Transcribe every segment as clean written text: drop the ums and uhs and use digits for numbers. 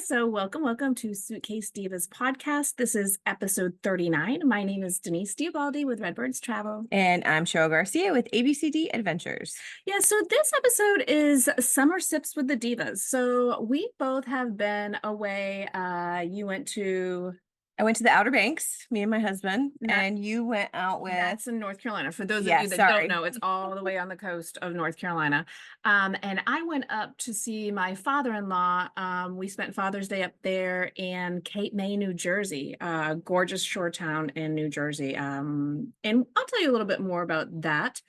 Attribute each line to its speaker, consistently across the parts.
Speaker 1: so welcome to Suitcase Divas podcast. This is episode 39. My name is Denise with Redbirds Travel.
Speaker 2: And I'm Cheryl Garcia with ABCD Adventures.
Speaker 1: Yeah, so this episode is Summer Sips with the Divas. So we both have been away.
Speaker 2: I went to the Outer Banks, me and my husband, and you went out with...
Speaker 1: That's in North Carolina. For those of you that don't know, it's all the way on the coast of North Carolina. And I went up to see my father-in-law. We spent Father's Day up there in Cape May, New Jersey, gorgeous shore town in New Jersey. And I'll tell you a little bit more about that.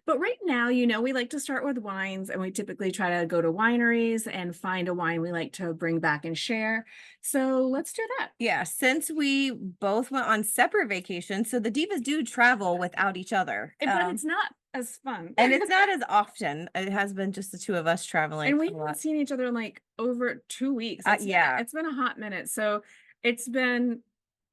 Speaker 1: But right now, we like to start with wines, and we typically try to go to wineries and find a wine we like to bring back and share. So let's do that.
Speaker 2: Yeah, since we both went on separate vacations, so the Divas do travel without each other.
Speaker 1: But it's not as fun.
Speaker 2: And it's not as often. It has been just the two of us traveling.
Speaker 1: And we haven't seen each other in like over 2 weeks. It's been a hot minute. So it's been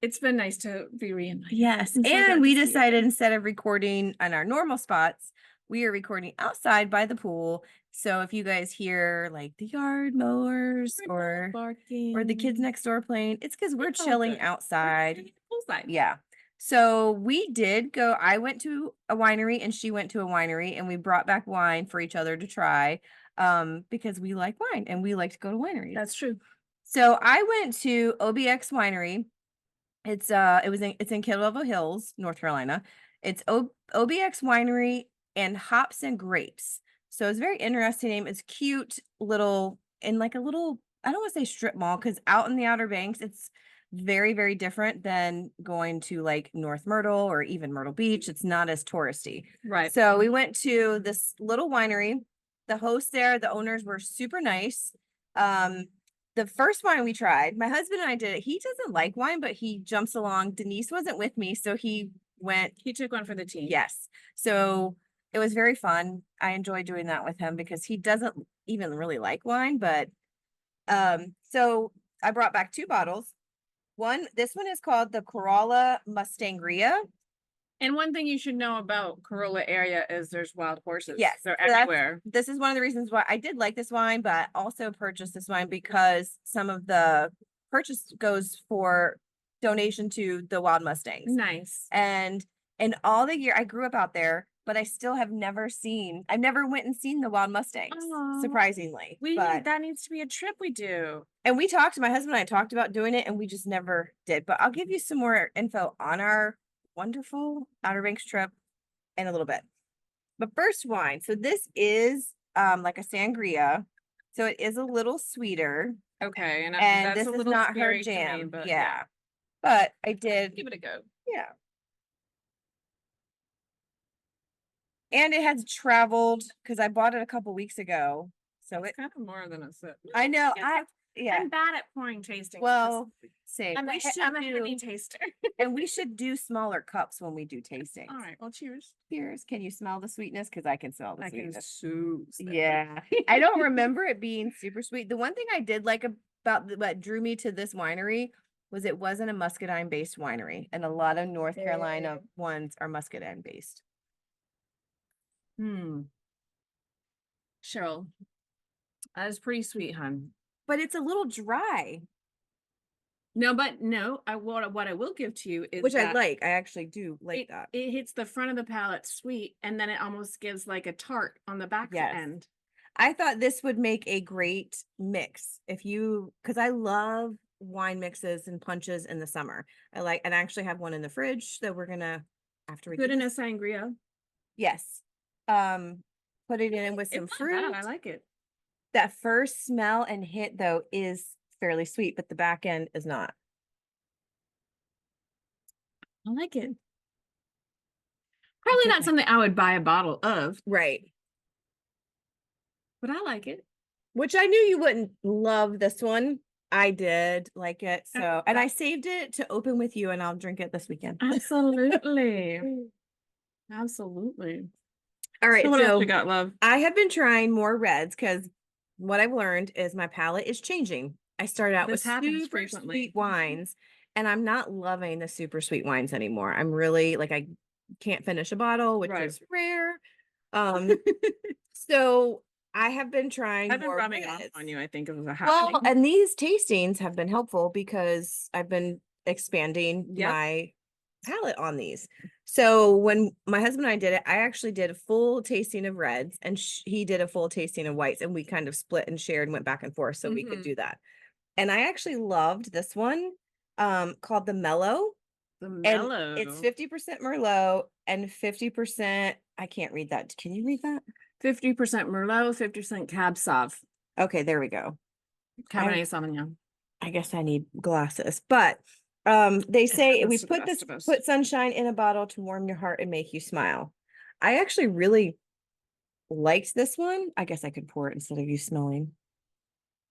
Speaker 1: nice to be reunited.
Speaker 2: Yes. And we decided instead of recording on our normal spots, we are recording outside by the pool. So if you guys hear like the yard mowers or the kids next door playing, it's because we're chilling outside. Yeah. So we did go. I went to a winery and she went to a winery, and we brought back wine for each other to try because we like wine and we like to go to wineries.
Speaker 1: That's true.
Speaker 2: So I went to OBX Winery. It's in Kittleville Hills, North Carolina. It's OBX Winery and Hops and Grapes. So it's a very interesting name. It's cute little, in like a little, I don't want to say strip mall, because out in the Outer Banks, it's very, very different than going to like North Myrtle or even Myrtle Beach. It's not as touristy.
Speaker 1: Right.
Speaker 2: So we went to this little winery. The hosts there, the owners were super nice. The first wine we tried, my husband and I did it. He doesn't like wine, but he jumps along. Denise wasn't with me, so he
Speaker 1: took one for the team.
Speaker 2: Yes. So it was very fun. I enjoyed doing that with him because he doesn't even really like wine, but so I brought back 2 bottles. This one is called the Corolla Mustangria.
Speaker 1: And one thing you should know about Corolla area is there's wild horses.
Speaker 2: Yes.
Speaker 1: They're everywhere.
Speaker 2: This is one of the reasons why I did like this wine, but also purchased this wine because some of the purchase goes for donation to the Wild Mustangs.
Speaker 1: Nice.
Speaker 2: And in all the year, I grew up out there, but I still have I've never went and seen the Wild Mustangs, surprisingly.
Speaker 1: That needs to be a trip we do.
Speaker 2: And my husband and I talked about doing it, and we just never did. But I'll give you some more info on our wonderful Outer Banks trip in a little bit. But first, wine. So this is like a sangria. So it is a little sweeter.
Speaker 1: Okay.
Speaker 2: And this is not her jam. But yeah. But I did
Speaker 1: give it a go.
Speaker 2: Yeah. And it has traveled because I bought it a couple weeks ago. So it's
Speaker 1: kind of more than a sip.
Speaker 2: I know.
Speaker 1: I'm bad at pouring tasting.
Speaker 2: Well, same.
Speaker 1: I'm a heavy taster.
Speaker 2: And we should do smaller cups when we do tastings.
Speaker 1: All right. Well, cheers.
Speaker 2: Cheers. Can you smell the sweetness? Because I can smell the sweetness.
Speaker 1: So
Speaker 2: yeah. I don't remember it being super sweet. The one thing I did like about what drew me to this winery was it wasn't a muscadine based winery, and a lot of North Carolina ones are muscadine based.
Speaker 1: Cheryl, that is pretty sweet, hon.
Speaker 2: But it's a little dry.
Speaker 1: What I will give to you is
Speaker 2: I like. I actually do like that.
Speaker 1: It hits the front of the palate sweet, and then it almost gives like a tart on the back end.
Speaker 2: I thought this would make a great mix because I love wine mixes and punches in the summer. And I actually have one in the fridge that we're gonna after we
Speaker 1: put in a sangria.
Speaker 2: Yes. Put it in with some fruit.
Speaker 1: I like it.
Speaker 2: That first smell and hit though is fairly sweet, but the back end is not.
Speaker 1: I like it. Probably not something I would buy a bottle of.
Speaker 2: Right.
Speaker 1: But I like it.
Speaker 2: Which I knew you wouldn't love this one. I did like it. So, and I saved it to open with you, and I'll drink it this weekend.
Speaker 1: Absolutely. Absolutely.
Speaker 2: All right.
Speaker 1: So what else we got, love?
Speaker 2: I have been trying more reds because what I've learned is my palate is changing. I started out with super sweet wines, and I'm not loving the super sweet wines anymore. I'm really I can't finish a bottle, which is rare. So I have been trying
Speaker 1: I've been
Speaker 2: more
Speaker 1: rubbing off
Speaker 2: reds.
Speaker 1: on you, I think it was a
Speaker 2: Well,
Speaker 1: happening.
Speaker 2: and these tastings have been helpful because I've been expanding
Speaker 1: Yep.
Speaker 2: my palette on these. So when my husband and I did it, I actually did a full tasting of reds and he did a full tasting of whites, and we kind of split and shared and went back and forth so we could do that. And I actually loved this one called the Mellow.
Speaker 1: The
Speaker 2: And
Speaker 1: Mellow.
Speaker 2: it's 50% Merlot and 50%, I can't read that. Can you read that?
Speaker 1: 50% Merlot, 50% Cab Sauv.
Speaker 2: Okay, there we go.
Speaker 1: Cabernet Sauvignon.
Speaker 2: I guess I need glasses, but they say we put sunshine in a bottle to warm your heart and make you smile. I actually really liked this one. I guess I could pour it instead of you smelling.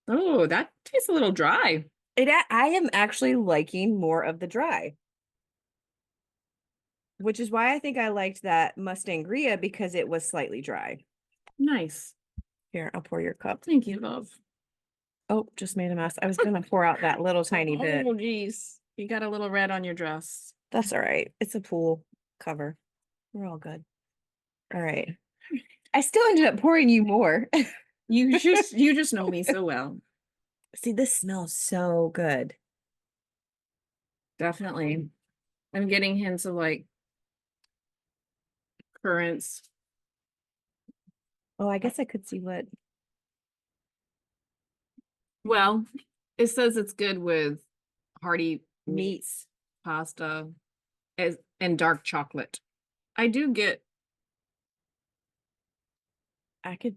Speaker 1: Oh, that tastes a little dry.
Speaker 2: I am actually liking more of the dry, which is why I think I liked that Mustangria, because it was slightly dry.
Speaker 1: Nice.
Speaker 2: Here, I'll pour your cup.
Speaker 1: Thank you, love.
Speaker 2: Oh, just made a mess. I was gonna pour out that little tiny bit.
Speaker 1: Oh, geez. You got a little red on your dress.
Speaker 2: That's all right. It's a pool cover. We're all good. All right. I still ended up pouring you more.
Speaker 1: You just know me so well.
Speaker 2: See, this smells so good.
Speaker 1: Definitely. I'm getting hints of like currants.
Speaker 2: Oh, I guess I could see what.
Speaker 1: Well, it says it's good with hearty
Speaker 2: Meats,
Speaker 1: pasta, and dark chocolate. I do get.
Speaker 2: I could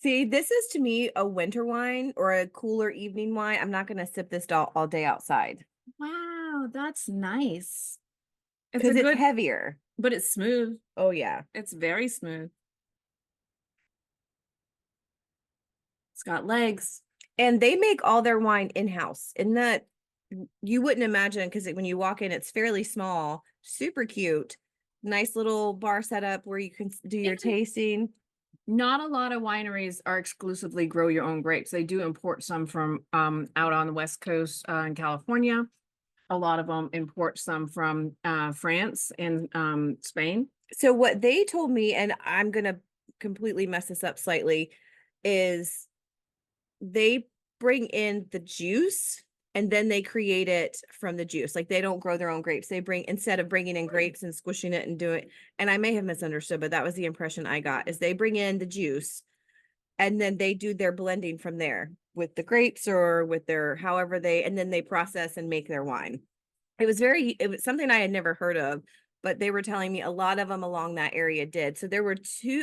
Speaker 2: see, this is to me a winter wine or a cooler evening wine. I'm not going to sip this all day outside.
Speaker 1: Wow, that's nice.
Speaker 2: Because it's heavier.
Speaker 1: But it's smooth.
Speaker 2: Oh, yeah.
Speaker 1: It's very smooth. It's got legs.
Speaker 2: And they make all their wine in-house. In that, you wouldn't imagine, because when you walk in, it's fairly small, super cute, nice little bar setup where you can do your tasting.
Speaker 1: Not a lot of wineries are exclusively grow your own grapes. They do import some from out on the West Coast in California. A lot of them import some from France and Spain.
Speaker 2: So what they told me, and I'm going to completely mess this up slightly, is they bring in the juice and then they create it from the juice. Like they don't grow their own grapes. They instead of bringing in grapes and squishing it and do it. And I may have misunderstood, but that was the impression I got, is they bring in the juice and then they do their blending from there with the grapes or with their, however and then they process and make their wine. It was something I had never heard of, but they were telling me a lot of them along that area did. So there were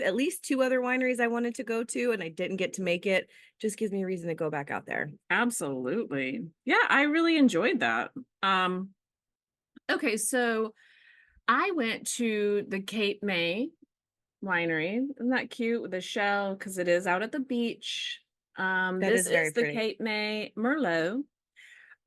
Speaker 2: at least two other wineries I wanted to go to, and I didn't get to make it. Just gives me a reason to go back out there.
Speaker 1: Absolutely. Yeah, I really enjoyed that. Okay, so I went to the Cape May winery. Isn't that cute with the shell? Because it is out at the beach. This is the Cape May Merlot.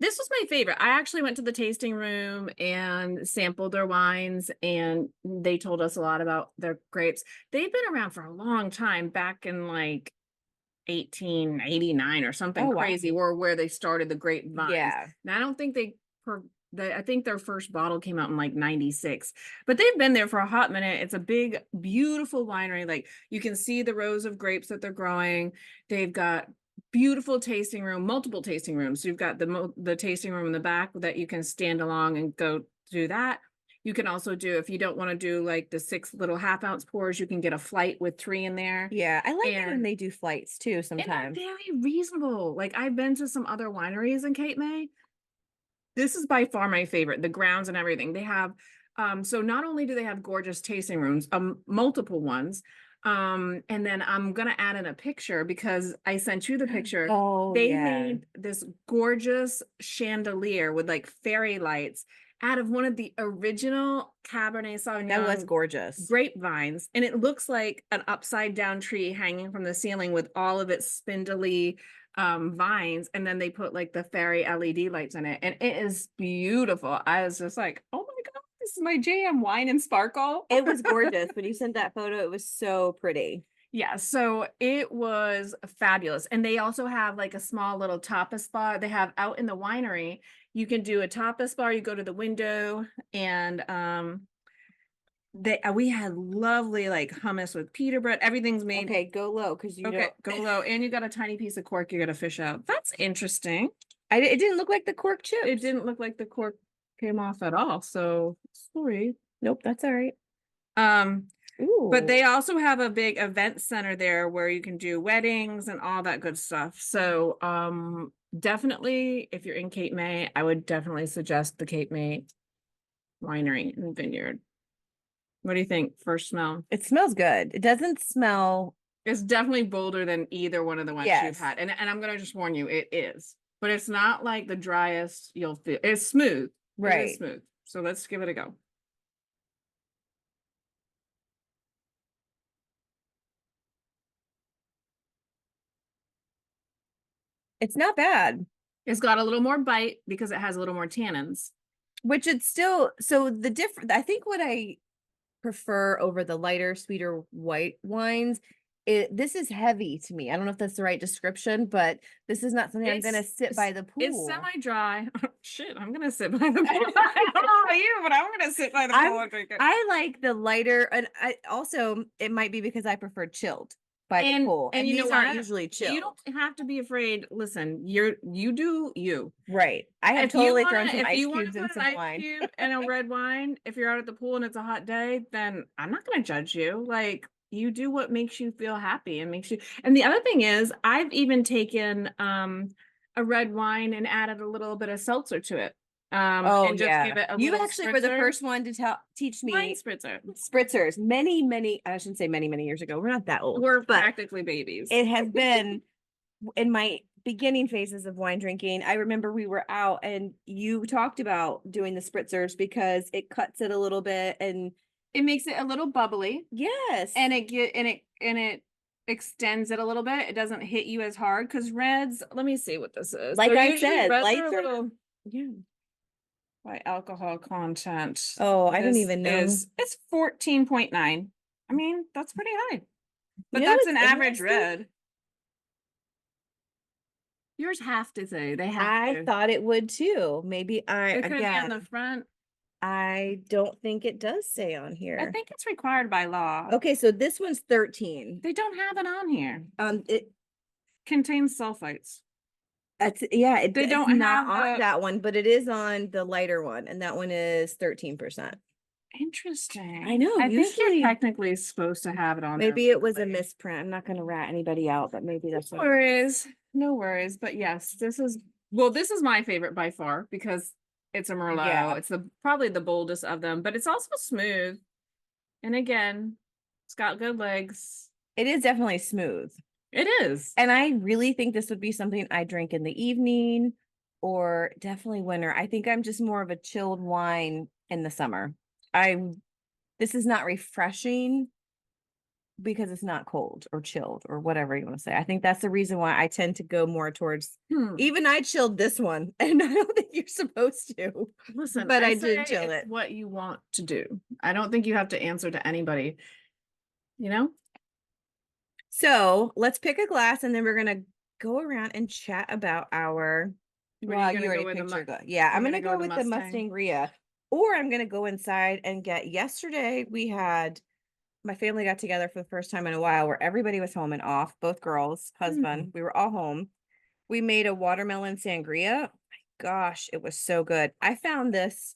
Speaker 1: This was my favorite. I actually went to the tasting room and sampled their wines, and they told us a lot about their grapes. They've been around for a long time, back in like 1889 or something crazy, or where they started the grapevines.
Speaker 2: Yeah.
Speaker 1: Now I don't think I think their first bottle came out in like 96, but they've been there for a hot minute. It's a big, beautiful winery. Like you can see the rows of grapes that they're growing. They've got beautiful tasting room, multiple tasting rooms. So you've got the tasting room in the back that you can stand along and go do that. You can also do, if you don't want to do like the 6 little half-ounce pours, you can get a flight with 3 in there.
Speaker 2: Yeah, I like it when they do flights too sometimes.
Speaker 1: Very reasonable. Like I've been to some other wineries in Cape May. This is by far my favorite. The grounds and everything. They have, so not only do they have gorgeous tasting rooms, multiple ones, and then I'm gonna add in a picture because I sent you the picture.
Speaker 2: Oh,
Speaker 1: they made this gorgeous chandelier with like fairy lights out of one of the original Cabernet Sauvignon.
Speaker 2: That was gorgeous.
Speaker 1: Grapevines, and it looks like an upside down tree hanging from the ceiling with all of its spindly vines, and then they put like the fairy LED lights in it, and it is beautiful. I was just like, oh my god, this is my jam, wine and sparkle.
Speaker 2: It was gorgeous. When you sent that photo, it was so pretty.
Speaker 1: Yeah, so it was fabulous. And they also have like a small little tapas bar they have out in the winery. You can do a tapas bar. You go to the window and we had lovely like hummus with pita bread. Everything's made.
Speaker 2: Okay, go low because you
Speaker 1: Okay,
Speaker 2: don't.
Speaker 1: go low. And you got a tiny piece of cork you got to fish out. That's interesting.
Speaker 2: It didn't look like the cork chips.
Speaker 1: It didn't look like the cork came off at all. So sorry.
Speaker 2: Nope, that's all right.
Speaker 1: Ooh. But they also have a big event center there where you can do weddings and all that good stuff. So definitely if you're in Cape May, I would definitely suggest the Cape May Winery and Vineyard. What do you think? First smell?
Speaker 2: It smells good. It doesn't smell.
Speaker 1: It's definitely bolder than either one of the ones you've had. And I'm gonna just warn you, it is. But it's not like the driest you'll feel. It's smooth.
Speaker 2: Right.
Speaker 1: It is smooth. So let's give it a go.
Speaker 2: It's not bad.
Speaker 1: It's got a little more bite because it has a little more tannins.
Speaker 2: Which it's still, so the different, I think what I prefer over the lighter, sweeter white wines, this is heavy to me. I don't know if that's the right description, but this is not something I'm going to sit by the pool.
Speaker 1: It's semi-dry. Shit, I'm going to sit by the pool. I don't know about you, but I'm going to sit by the pool and drink it.
Speaker 2: I like the lighter, and I also, it might be because I prefer chilled by the pool. And
Speaker 1: you
Speaker 2: these
Speaker 1: know
Speaker 2: aren't usually chilled.
Speaker 1: You don't have to be afraid. Listen, you do you.
Speaker 2: Right. I have totally thrown some ice cubes in some wine.
Speaker 1: And a red wine, if you're out at the pool and it's a hot day, then I'm not going to judge you. Like, you do what makes you feel happy and makes you. And the other thing is, I've even taken a red wine and added a little bit of seltzer to it. And just give it a
Speaker 2: you
Speaker 1: little
Speaker 2: actually
Speaker 1: spritzer.
Speaker 2: were the first one to teach me
Speaker 1: wine spritzer.
Speaker 2: Spritzers many, I shouldn't say many years ago. We're not that old.
Speaker 1: We're practically babies.
Speaker 2: It has been in my beginning phases of wine drinking. I remember we were out and you talked about doing the spritzers because it cuts it a little bit and
Speaker 1: it makes it a little bubbly.
Speaker 2: Yes.
Speaker 1: And it extends it a little bit. It doesn't hit you as hard because reds, let me see what this is.
Speaker 2: Like I said, lights are
Speaker 1: little, yeah. By alcohol content.
Speaker 2: Oh, I didn't even know.
Speaker 1: It's 14.9. I mean, that's pretty high. But that's an average red. Yours have to say. I
Speaker 2: thought it would too. Maybe
Speaker 1: it could be on the front.
Speaker 2: I don't think it does say on here.
Speaker 1: I think it's required by law.
Speaker 2: Okay, so this one's 13.
Speaker 1: They don't have it on here.
Speaker 2: It
Speaker 1: contains sulfites.
Speaker 2: They don't have on that one, but it is on the lighter one, and that one is 13%.
Speaker 1: Interesting.
Speaker 2: I know.
Speaker 1: I think you're technically supposed to have it on.
Speaker 2: Maybe it was a misprint. I'm not going to rat anybody out, but maybe that's
Speaker 1: no worries. No worries. But yes, this is my favorite by far because it's a Merlot. Yeah. It's probably the boldest of them, but it's also smooth. And again, it's got good legs.
Speaker 2: It is definitely smooth.
Speaker 1: It is.
Speaker 2: And I really think this would be something I drink in the evening or definitely winter. I think I'm just more of a chilled wine in the summer. This is not refreshing because it's not cold or chilled or whatever you want to say. I think that's the reason why I tend to go more towards, even I chilled this one and I don't think you're supposed to.
Speaker 1: Listen,
Speaker 2: but I did chill it.
Speaker 1: What you want to do. I don't think you have to answer to anybody, you know?
Speaker 2: So let's pick a glass and then we're going to go around and chat about our.
Speaker 1: Well, you already picked your
Speaker 2: glass. Yeah, I'm going to go with the Mustangria. Or I'm going to go inside and get. Yesterday, my family got together for the first time in a while where everybody was home and off, both girls, husband. We were all home. We made a watermelon sangria. Oh my gosh, it was so good. I found this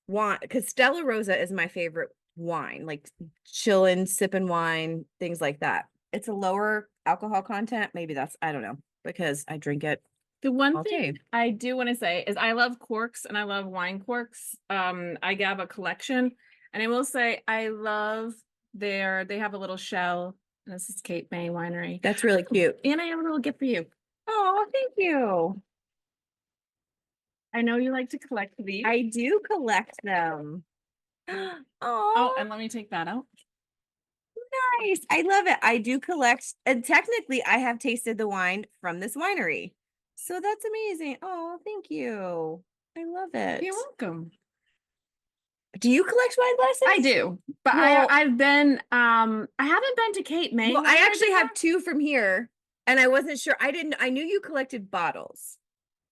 Speaker 2: wine because Stella Rosa is my favorite wine, like chilling, sipping wine, things like that. It's a lower alcohol content. Maybe I don't know, because I drink it.
Speaker 1: The one thing I do want to say is I love corks and I love wine corks. I have a collection and I will say I love they have a little shell. And this is Cape May Winery.
Speaker 2: That's really cute.
Speaker 1: And I have a little gift for you.
Speaker 2: Oh, thank you.
Speaker 1: I know you like to collect these.
Speaker 2: I do collect them.
Speaker 1: Oh, and let me take that out.
Speaker 2: Nice. I love it. I do collect, and technically I have tasted the wine from this winery. So that's amazing. Oh, thank you. I love it.
Speaker 1: You're welcome.
Speaker 2: Do you collect wine glasses?
Speaker 1: I do. But I've been I haven't been to Cape May.
Speaker 2: Well, I actually have two from here and I wasn't sure. I knew you collected bottles.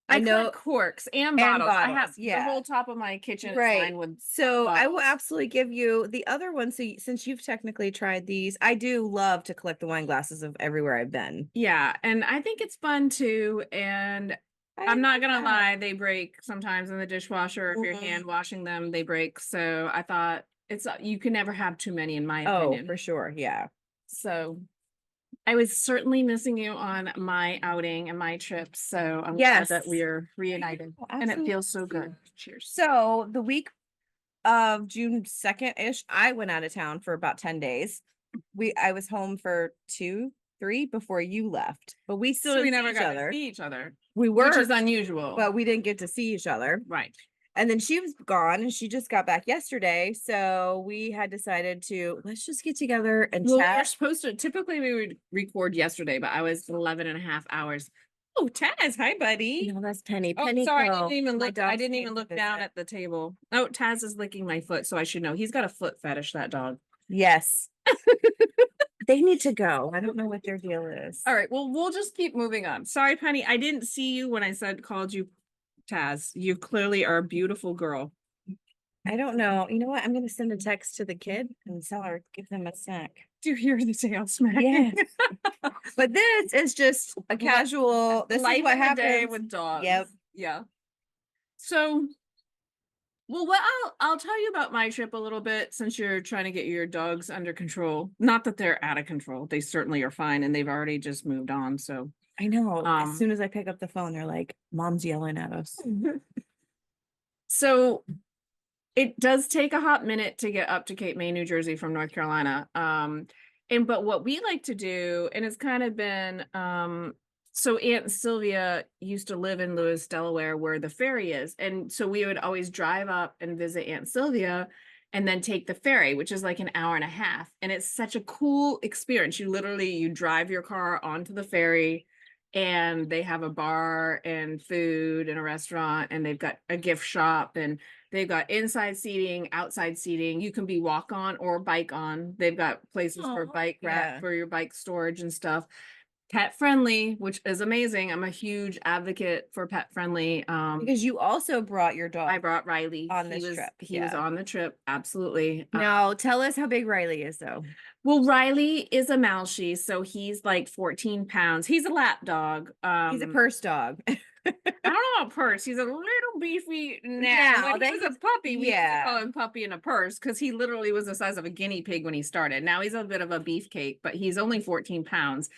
Speaker 1: I know corks and bottles. I have
Speaker 2: the
Speaker 1: whole top of my kitchen is lined with
Speaker 2: so
Speaker 1: bottles.
Speaker 2: I will absolutely give you the other one. So since you've technically tried these, I do love to collect the wine glasses of everywhere I've been.
Speaker 1: Yeah, and I think it's fun too. And I'm not gonna lie, they break sometimes in the dishwasher. If you're hand washing them, they break. So I thought you can never have too many, in my opinion.
Speaker 2: Oh, for sure. Yeah.
Speaker 1: So I was certainly missing you on my outing and my trip. So I'm glad that we're reunited. And it feels so good. Cheers.
Speaker 2: So the week of June 2nd-ish, I went out of town for about 10 days. I was home for 2, 3 before you left, but we still didn't
Speaker 1: never got to see each other.
Speaker 2: We were,
Speaker 1: which is unusual,
Speaker 2: but we didn't get to see each other.
Speaker 1: Right.
Speaker 2: And then she was gone and she just got back yesterday. So we had decided to let's just get together and chat.
Speaker 1: We were supposed to, typically we would record yesterday, but I was 11 and a half hours. Oh, Taz, hi buddy.
Speaker 2: No, that's Penny.
Speaker 1: Oh,
Speaker 2: Penny,
Speaker 1: sorry, I didn't even look down at the table. Oh, Taz is licking my foot, so I should know. He's got a foot fetish, that dog.
Speaker 2: Yes. They need to go. I don't know what their deal is.
Speaker 1: All right, well, we'll just keep moving on. Sorry, Penny, I didn't see you when I called you Taz. You clearly are a beautiful girl.
Speaker 2: I don't know. You know what? I'm going to send a text to the kid and tell her, give them a snack.
Speaker 1: Do you hear the tail smack?
Speaker 2: Yes. But this is just a casual, this is what happens
Speaker 1: with dogs.
Speaker 2: Yep.
Speaker 1: Yeah. So, well, I'll tell you about my trip a little bit, since you're trying to get your dogs under control. Not that they're out of control. They certainly are fine, and they've already just moved on. So
Speaker 2: I know. As soon as I pick up the phone, they're like, Mom's yelling at us.
Speaker 1: So it does take a hot minute to get up to Cape May, New Jersey from North Carolina. But what we like to do, and it's kind of been, so Aunt Sylvia used to live in Lewis, Delaware, where the ferry is. And so we would always drive up and visit Aunt Sylvia and then take the ferry, which is like an hour and a half. And it's such a cool experience. You drive your car onto the ferry, and they have a bar and food and a restaurant, and they've got a gift shop, and they've got inside seating, outside seating. You can be walk on or bike on. They've got places for bike rack for your bike storage and stuff. Pet friendly, which is amazing. I'm a huge advocate for pet friendly.
Speaker 2: Because you also brought your dog.
Speaker 1: I brought Riley
Speaker 2: on this trip.
Speaker 1: He was on the trip. Absolutely.
Speaker 2: Now tell us how big Riley is though.
Speaker 1: Well, Riley is a Malshi, so he's like 14 pounds. He's a lap dog.
Speaker 2: He's a purse dog.
Speaker 1: I don't know about purse. He's a little beefy now. When he was a puppy, we used to call him puppy in a purse, because he literally was the size of a guinea pig when he started. Now he's a bit of a beefcake, but he's only 14 pounds.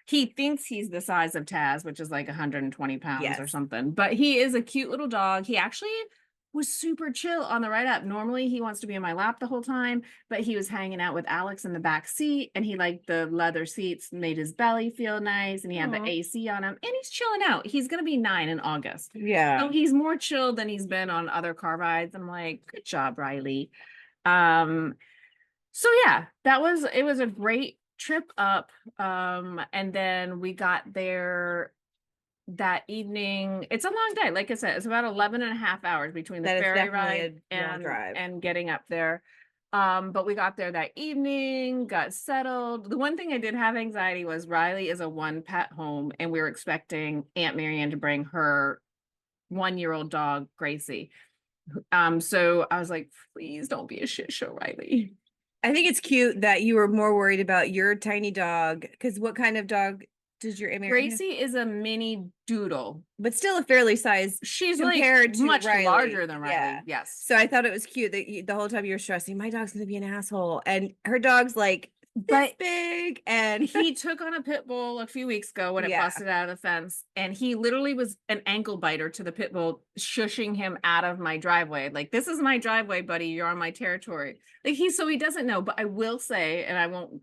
Speaker 1: He thinks he's the size of Taz, which is like 120 pounds or something. But he is a cute little dog. He actually was super chill on the ride up. Normally he wants to be in my lap the whole time, but he was hanging out with Alex in the back seat, and he liked the leather seats, made his belly feel nice, and he had the AC on him, and he's chilling out. He's going to be 9 in August.
Speaker 2: Yeah.
Speaker 1: So he's more chilled than he's been on other car rides. I'm like, good job, Riley. So yeah, it was a great trip up. And then we got there that evening. It's a long day. Like I said, it's about 11 and a half hours between the ferry ride and getting up there. But we got there that evening, got settled. The one thing I did have anxiety was Riley is a 1 pet home, and we were expecting Aunt Marianne to bring her 1-year-old dog, Gracie. So I was like, please don't be a shit show, Riley.
Speaker 2: I think it's cute that you were more worried about your tiny dog, because what kind of dog does your
Speaker 1: Gracie is a mini doodle,
Speaker 2: but still a fairly sized.
Speaker 1: She's compared to much larger than Riley.
Speaker 2: Yeah.
Speaker 1: Yes.
Speaker 2: So I thought it was cute that the whole time you were stressing, my dog's gonna be an asshole, and her dog's like this big. And
Speaker 1: he took on a pit bull a few weeks ago when it busted out of the fence, and he literally was an ankle biter to the pit bull, shushing him out of my driveway. Like, this is my driveway, buddy. You're on my territory. Like, so he doesn't know. But I will say, and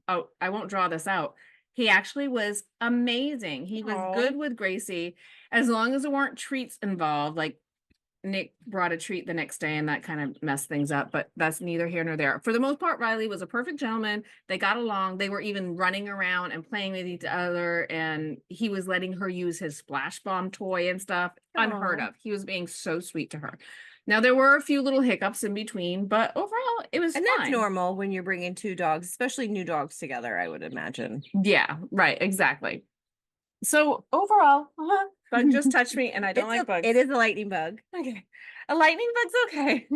Speaker 1: I won't draw this out, he actually was amazing. He was good with Gracie, as long as there weren't treats involved. Like, Nick brought a treat the next day, and that kind of messed things up, but that's neither here nor there. For the most part, Riley was a perfect gentleman. They got along. They were even running around and playing with each other, and he was letting her use his splash bomb toy and stuff. Unheard of. He was being so sweet to her. Now, there were a few little hiccups in between, but overall, it was fine.
Speaker 2: And that's normal when you're bringing 2 dogs, especially new dogs together, I would imagine.
Speaker 1: Yeah, right. Exactly. So overall, bug just touched me and I don't like bugs.
Speaker 2: It is a lightning bug.
Speaker 1: Okay. A lightning bug's okay.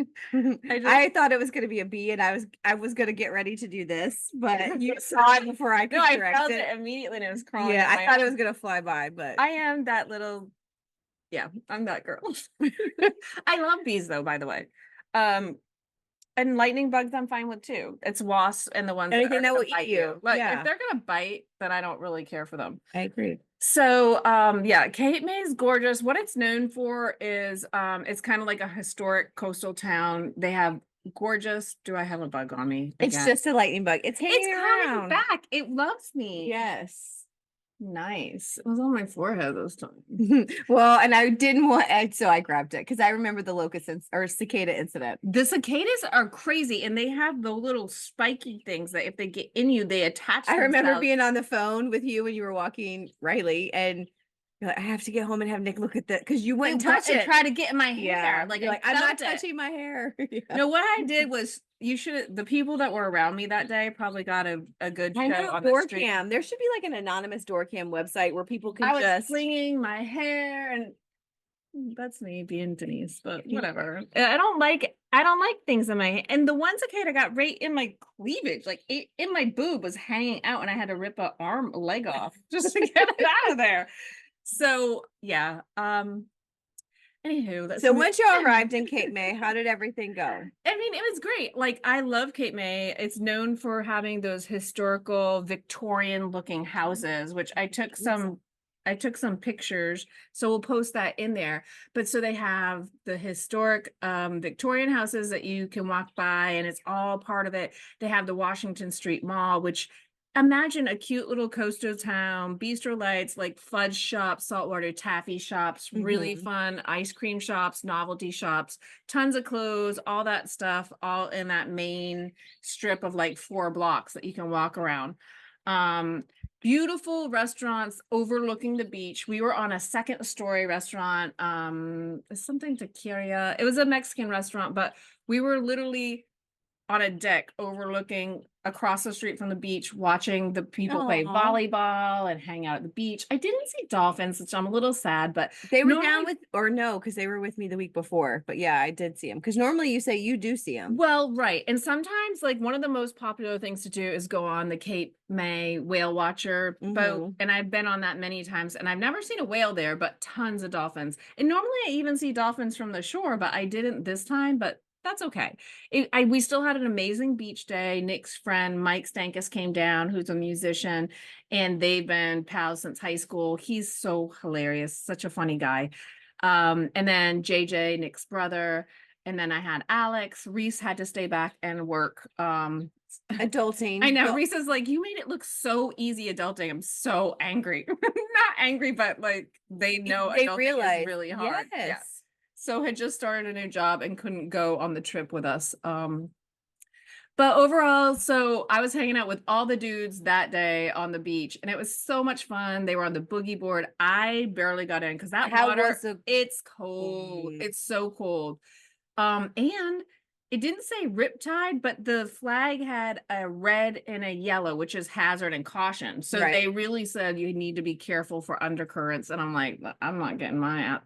Speaker 2: I thought it was going to be a bee, and I was going to get ready to do this, but you saw it before I could correct
Speaker 1: I felt it immediately and it was crawling.
Speaker 2: Yeah, I thought it was going to fly by, but
Speaker 1: I am that little, yeah, I'm that girl. I love bees though, by the way. And lightning bugs I'm fine with too. It's wasps and the ones
Speaker 2: anything that will
Speaker 1: eat
Speaker 2: you.
Speaker 1: Like if they're gonna bite, then I don't really care for them.
Speaker 2: I agree.
Speaker 1: So yeah, Cape May is gorgeous. What it's known for is it's kind of like a historic coastal town. They have gorgeous. Do I have a bug on me?
Speaker 2: It's just a lightning bug. It's hanging around.
Speaker 1: Coming back. It loves me.
Speaker 2: Yes.
Speaker 1: Nice. It was on my forehead this time.
Speaker 2: Well, and I didn't want, so I grabbed it because I remember the locust or cicada incident.
Speaker 1: The cicadas are crazy, and they have the little spiky things that if they get in you, they attach themselves.
Speaker 2: I remember being on the phone with you when you were walking Riley, and you're like, I have to get home and have Nick look at that because you wouldn't touch it.
Speaker 1: Try to get in my hair.
Speaker 2: Yeah.
Speaker 1: Like,
Speaker 2: I'm not touching my hair.
Speaker 1: Yeah. No, what I did was the people that were around me that day probably got a good show on the street.
Speaker 2: Cam. There should be like an anonymous door cam website where people can
Speaker 1: I was flinging my hair, and that's me being Denise, but whatever. I don't like things in my, and the one cicada got right in my cleavage, like in my boob was hanging out, and I had to rip a leg off just to get it out of there. So yeah. Anywho,
Speaker 2: so once you arrived in Cape May, how did everything go?
Speaker 1: I mean, it was great. Like, I love Cape May. It's known for having those historical Victorian looking houses, which I took some pictures, so we'll post that in there. But so they have the historic Victorian houses that you can walk by, and it's all part of it. They have the Washington Street Mall, which imagine a cute little coastal town, bistro lights, like fudge shops, saltwater taffy shops, really fun ice cream shops, novelty shops, tons of clothes, all that stuff, all in that main strip of like 4 blocks that you can walk around. Beautiful restaurants overlooking the beach. We were on a 2nd story restaurant, something taqueria. It was a Mexican restaurant, but we were literally on a deck overlooking across the street from the beach, watching the people play volleyball and hang out at the beach. I didn't see dolphins, which I'm a little sad, but
Speaker 2: they were down with, or no, because they were with me the week before. But yeah, I did see them, because normally you say you do see them.
Speaker 1: Well, right. And sometimes, like, one of the most popular things to do is go on the Cape May whale watcher boat. And I've been on that many times, and I've never seen a whale there, but tons of dolphins. And normally I even see dolphins from the shore, but I didn't this time. But that's okay. We still had an amazing beach day. Nick's friend, Mike Stankus, came down, who's a musician, and they've been pals since high school. He's so hilarious, such a funny guy. And then JJ, Nick's brother, and then I had Alex. Reese had to stay back and work.
Speaker 2: Adulting.
Speaker 1: I know. Reese is like, you made it look so easy adulting. I'm so angry. Not angry, but like they know
Speaker 2: they
Speaker 1: adulting
Speaker 2: realize
Speaker 1: is really hard.
Speaker 2: Yes.
Speaker 1: Yeah. So had just started a new job and couldn't go on the trip with us. But overall, so I was hanging out with all the dudes that day on the beach, and it was so much fun. They were on the boogie board. I barely got in because that water, it's cold. It's so cold. And it didn't say riptide, but the flag had a red and a yellow, which is hazard and caution. So they really said you need to be careful for undercurrents. And I'm like, I'm not getting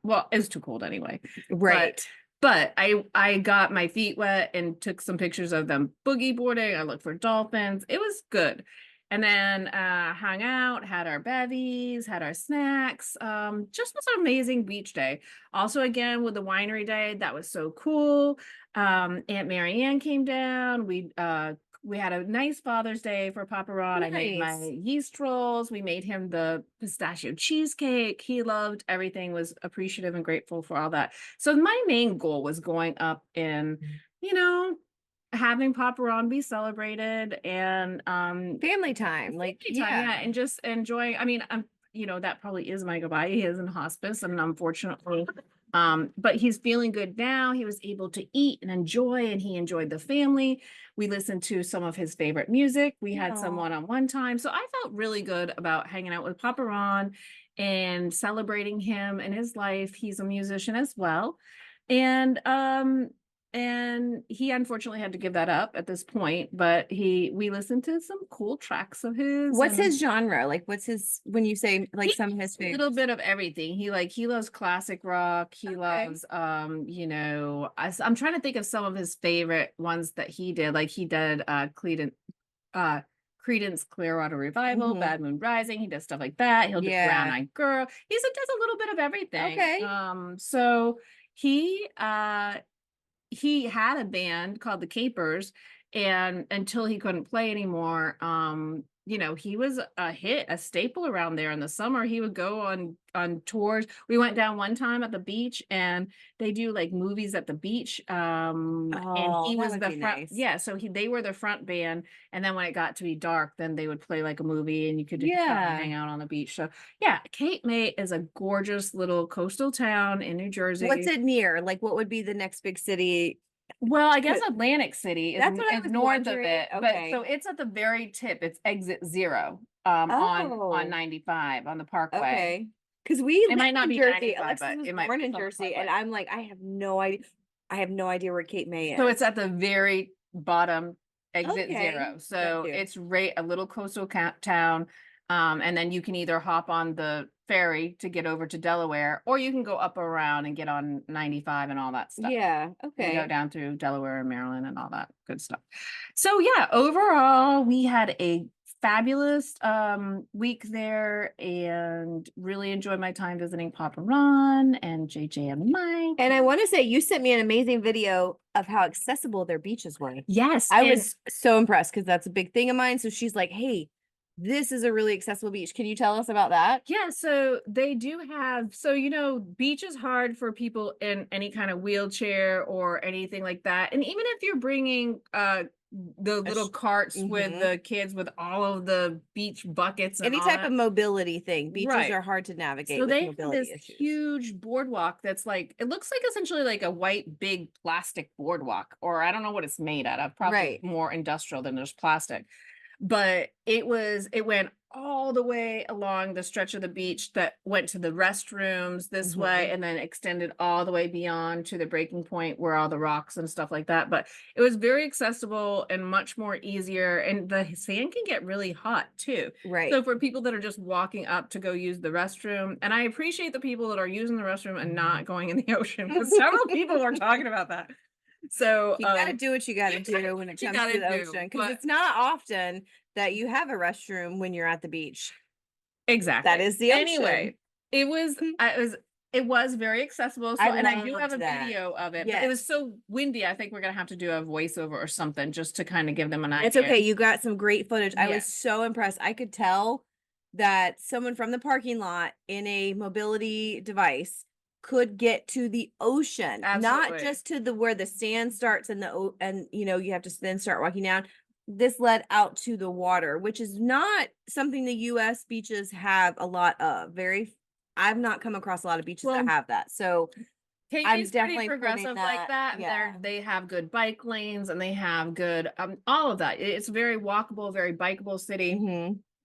Speaker 1: well, it's too cold anyway.
Speaker 2: Right.
Speaker 1: But I got my feet wet and took some pictures of them boogie boarding. I looked for dolphins. It was good. And then hung out, had our bevies, had our snacks. Just was an amazing beach day. Also, again, with the winery day, that was so cool. Aunt Marianne came down. We had a nice Father's Day for Papa Ron. Nice. I made my yeast rolls. We made him the pistachio cheesecake. He loved everything, was appreciative and grateful for all that. So my main goal was going up and, having Papa Ron be celebrated and
Speaker 2: family time,
Speaker 1: and just enjoying. I mean, that probably is my goodbye. He is in hospice, and unfortunately, but he's feeling good now. He was able to eat and enjoy, and he enjoyed the family. We listened to some of his favorite music. We had some one-on-one time. So I felt really good about hanging out with Papa Ron and celebrating him and his life. He's a musician as well. And and he unfortunately had to give that up at this point, but we listened to some cool tracks of his.
Speaker 2: What's his genre? Like, what's his, when you say like some of his
Speaker 1: A little bit of everything. He loves classic rock. He loves, you know, I'm trying to think of some of his favorite ones that he did. Like he did Creedence Clearwater Revival, Bad Moon Rising. He does stuff like that. He'll do Brown Eyed Girl. Does a little bit of everything.
Speaker 2: Okay.
Speaker 1: So he had a band called the Capers, and until he couldn't play anymore, you know, he was a staple around there in the summer. He would go on tours. We went down one time at the beach, and they do like movies at the beach. And he was the front. Nice. Yeah, so they were the front band, and then when it got to be dark, then they would play like a movie, and you could hang out on the beach. So yeah, Cape May is a gorgeous little coastal town in New Jersey.
Speaker 2: What's it near? Like, what would be the next big city?
Speaker 1: Well, I guess Atlantic City is north of it, but so it's at the very tip. It's exit 0 on 95 on the Parkway. Okay,
Speaker 2: because
Speaker 1: it might not be
Speaker 2: Jersey. Alexis was born in Jersey, and I'm like, I have no idea. I have no idea where Cape May is.
Speaker 1: So it's at the very bottom, exit 0. So it's right a little coastal town, and then you can either hop on the ferry to get over to Delaware, or you can go up around and get on 95 and all that stuff.
Speaker 2: Yeah, okay.
Speaker 1: You go down through Delaware and Maryland and all that good stuff. So yeah, overall we had a fabulous week there, and really enjoyed my time visiting Papa Ron and JJ and Mike.
Speaker 2: And I want to say you sent me an amazing video of how accessible their beaches were.
Speaker 1: Yes,
Speaker 2: I was so impressed because that's a big thing of mine. So she's like, hey, this is a really accessible beach. Can you tell us about that?
Speaker 1: Yeah, so they do have, so, you know, beach is hard for people in any kind of wheelchair or anything like that. And even if you're bringing the little carts with the kids with all of the beach buckets and
Speaker 2: any type of mobility thing, beaches are hard to navigate.
Speaker 1: So they have this huge boardwalk that's like, it looks like essentially like a white big plastic boardwalk, or I don't know what it's made out of, probably more industrial than just plastic. But it went all the way along the stretch of the beach that went to the restrooms this way, and then extended all the way beyond to the breaking point where all the rocks and stuff like that. But it was very accessible and much more easier. And the sand can get really hot too.
Speaker 2: Right.
Speaker 1: So for people that are just walking up to go use the restroom, and I appreciate the people that are using the restroom and not going in the ocean, because several people were talking about that. So
Speaker 2: you gotta do what you gotta do when it comes to the ocean, because it's not often that you have a restroom when you're at the beach.
Speaker 1: Exactly.
Speaker 2: That is the ocean.
Speaker 1: Anyway, it was very accessible. So, and I do have a video of it. Yes. But it was so windy. I think we're gonna have to do a voiceover or something just to kind of give them an idea.
Speaker 2: It's okay. You got some great footage. I was so impressed. I could tell that someone from the parking lot in a mobility device could get to the ocean. Absolutely. Not just to where the sand starts and you know, you have to then start walking down. This led out to the water, which is not something the US beaches have a lot of. I've not come across a lot of beaches that have that. So
Speaker 1: I'm definitely progressive like that. Yeah. They have good bike lanes, and they have good all of that. It's a very walkable, very bikeable city.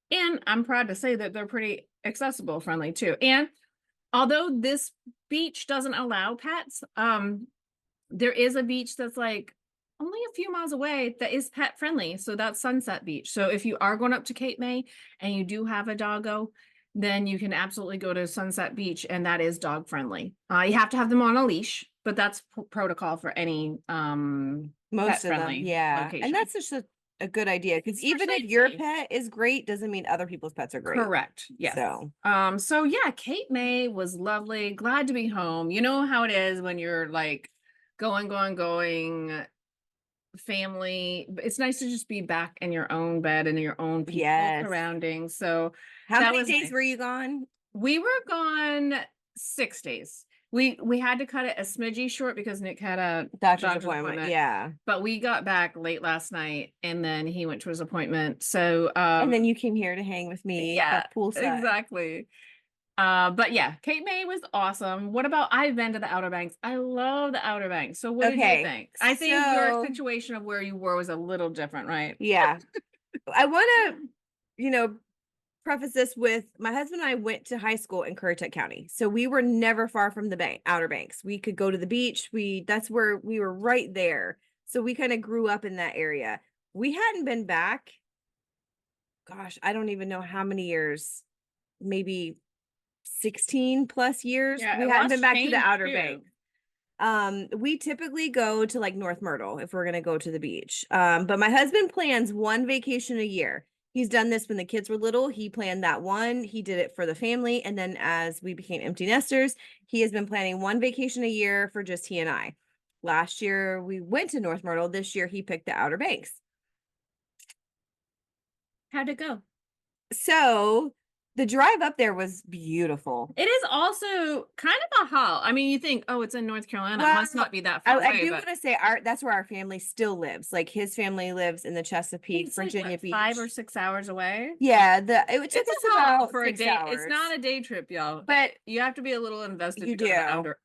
Speaker 1: And I'm proud to say that they're pretty accessible, friendly too. And although this beach doesn't allow pets, there is a beach that's like only a few miles away that is pet friendly. So that's Sunset Beach. So if you are going up to Cape May and you do have a doggo, then you can absolutely go to Sunset Beach, and that is dog friendly. You have to have them on a leash, but that's protocol for any
Speaker 2: most of them. Yeah. Location. And that's just a good idea, because even if your pet is great doesn't mean other people's pets are great.
Speaker 1: Correct. Yes. So yeah, Cape May was lovely. Glad to be home. You know how it is when you're like going family. It's nice to just be back in your own bed and your own people surroundings. So
Speaker 2: how many days were you gone?
Speaker 1: We were gone 6 days. We had to cut it a smidgy short because Nick had a doctor's appointment.
Speaker 2: Yeah.
Speaker 1: But we got back late last night, and then he went to his appointment. So
Speaker 2: and then you came here to hang with me at poolside.
Speaker 1: Exactly. But yeah, Cape May was awesome. What about, I've been to the Outer Banks. I love the Outer Banks. So what did you think? I think your situation of where you were was a little different, right?
Speaker 2: Yeah. I want to, preface this with my husband and I went to high school in Currituck County. So we were never far from the Outer Banks. We could go to the beach. That's where we were right there. So we kind of grew up in that area. We hadn't been back. Gosh, I don't even know how many years, maybe 16 plus years.
Speaker 1: Yeah,
Speaker 2: we hadn't been back to the Outer
Speaker 1: Banks.
Speaker 2: We typically go to like North Myrtle if we're going to go to the beach. But my husband plans one vacation a year. He's done this when the kids were little. He planned that one. He did it for the family. And then as we became empty nesters, he has been planning one vacation a year for just he and I. Last year we went to North Myrtle. This year he picked the Outer Banks.
Speaker 1: How'd it go?
Speaker 2: So the drive up there was beautiful.
Speaker 1: It is also kind of a haul. I mean, you think, oh, it's in North Carolina. It must not be that far away.
Speaker 2: I do want to say that's where our family still lives. Like his family lives in the Chesapeake, Virginia
Speaker 1: like,
Speaker 2: Beach.
Speaker 1: 5 or 6 hours away.
Speaker 2: Yeah, it took us about
Speaker 1: for
Speaker 2: 6
Speaker 1: a day.
Speaker 2: hours.
Speaker 1: It's not a day trip, y'all.
Speaker 2: But
Speaker 1: you have to be a little invested.
Speaker 2: You do.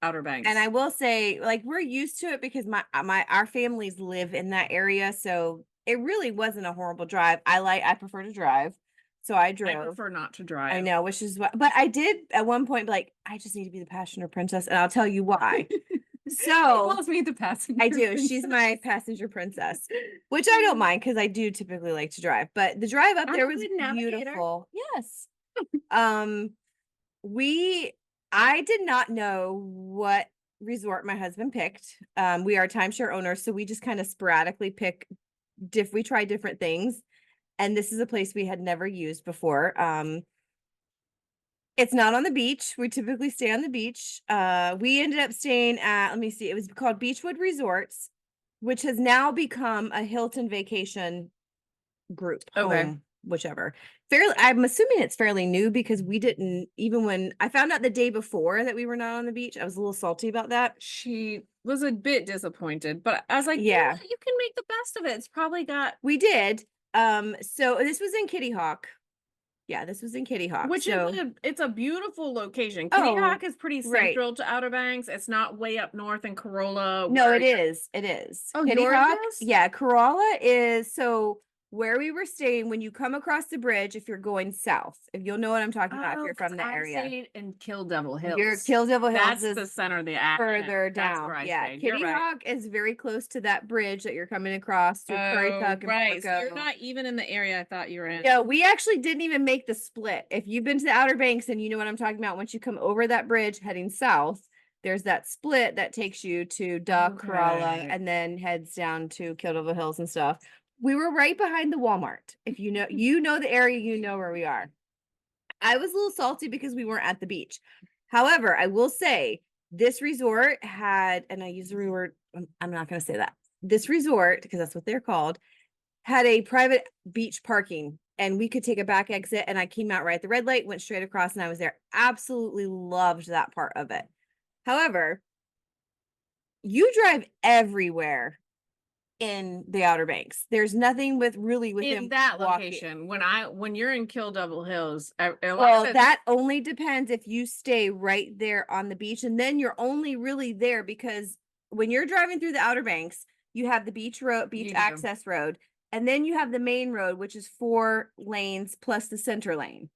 Speaker 1: Outer Banks.
Speaker 2: And I will say, like, we're used to it because our families live in that area, so it really wasn't a horrible drive. I prefer to drive. So I drove.
Speaker 1: I prefer not to drive.
Speaker 2: I know, which is what, but I did at one point be like, I just need to be the passenger princess, and I'll tell you why. So
Speaker 1: calls me the passenger.
Speaker 2: I do.
Speaker 1: Princess.
Speaker 2: She's my passenger princess, which I don't mind because I do typically like to drive. But the drive up there was beautiful. Yes. I did not know what resort my husband picked. We are timeshare owners, so we just kind of sporadically pick. We try different things. And this is a place we had never used before. It's not on the beach. We typically stay on the beach. We ended up staying at, let me see, it was called Beachwood Resorts, which has now become a Hilton vacation group.
Speaker 1: Okay.
Speaker 2: Home, whichever. I'm assuming it's fairly new because we didn't, even when I found out the day before that we were not on the beach, I was a little salty about that.
Speaker 1: She was a bit disappointed, but I was like,
Speaker 2: yeah,
Speaker 1: you can make the best of it. It's probably
Speaker 2: we did. So this was in Kitty Hawk. Yeah, this was in Kitty Hawk.
Speaker 1: Which it's a beautiful location. Kitty Hawk is pretty central to Outer Banks. It's not way up north in Corolla.
Speaker 2: No, it is. It is.
Speaker 1: Oh,
Speaker 2: Kitty Hawk. Yeah, Corolla is so where we were staying when you come across the bridge, if you're going south, if you'll know what I'm talking about if you're from the area.
Speaker 1: I stayed in Kill Devil Hills.
Speaker 2: Kill Devil Hills
Speaker 1: That's is the center of the action.
Speaker 2: Further down. Yeah, Kitty Hawk is very close to that bridge that you're coming across through Currituck and
Speaker 1: right. So you're not even in the area I thought you were in.
Speaker 2: No, we actually didn't even make the split. If you've been to the Outer Banks and you know what I'm talking about, once you come over that bridge heading south, there's that split that takes you to Corolla and then heads down to Kill Devil Hills and stuff. We were right behind the Walmart. If you know the area, you know where we are. I was a little salty because we weren't at the beach. However, I will say this resort had, and I use the word, I'm not going to say that. This resort, because that's what they're called, had a private beach parking and we could take a back exit. And I came out right at the red light, went straight across and I was there. Absolutely loved that part of it. However, you drive everywhere in the Outer Banks. There's nothing within
Speaker 1: that location. When you're in Kill Devil Hills,
Speaker 2: that only depends if you stay right there on the beach, and then you're only really there because when you're driving through the Outer Banks, you have the beach access road, and then you have the main road, which is 4 lanes plus the center lane.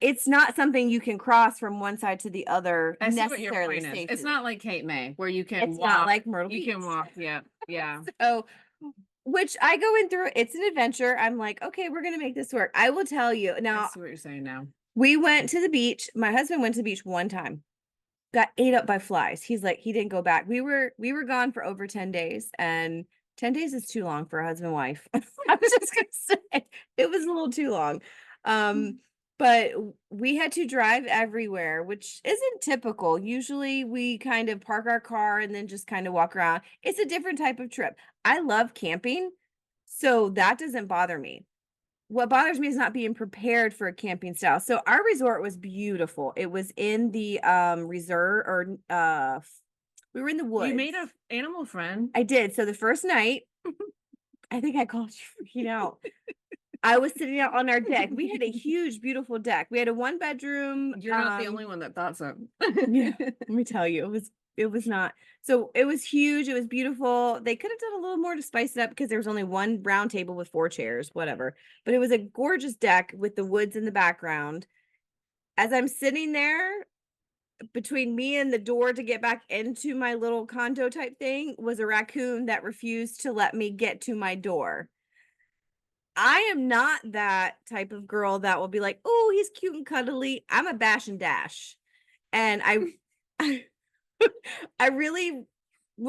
Speaker 2: It's not something you can cross from one side to the other necessarily safely.
Speaker 1: It's not like Cape May where you can
Speaker 2: walk. It's not like Myrtle Beach.
Speaker 1: You can walk. Yeah.
Speaker 2: So, which I go in through, it's an adventure. I'm like, okay, we're going to make this work. I will tell you. Now,
Speaker 1: I see what you're saying now.
Speaker 2: We went to the beach. My husband went to the beach one time, got ate up by flies. He's like, he didn't go back. We were gone for over 10 days and 10 days is too long for a husband and wife. I was just going to say it was a little too long. But we had to drive everywhere, which isn't typical. Usually we kind of park our car and then just kind of walk around. It's a different type of trip. I love camping, so that doesn't bother me. What bothers me is not being prepared for a camping style. So our resort was beautiful. It was in the reserve or we were in the woods.
Speaker 1: You made an animal friend.
Speaker 2: I did. So the first night, I think I called you freaking out. I was sitting out on our deck. We had a huge, beautiful deck. We had a 1-bedroom.
Speaker 1: You're not the only one that thought so.
Speaker 2: Yeah, let me tell you, it was it was not. So it was huge. It was beautiful. They could have done a little more to spice it up because there was only one round table with 4 chairs, whatever. But it was a gorgeous deck with the woods in the background. As I'm sitting there, between me and the door to get back into my little condo type thing was a raccoon that refused to let me get to my door. I am not that type of girl that will be like, oh, he's cute and cuddly. I'm a bash and dash. And I really,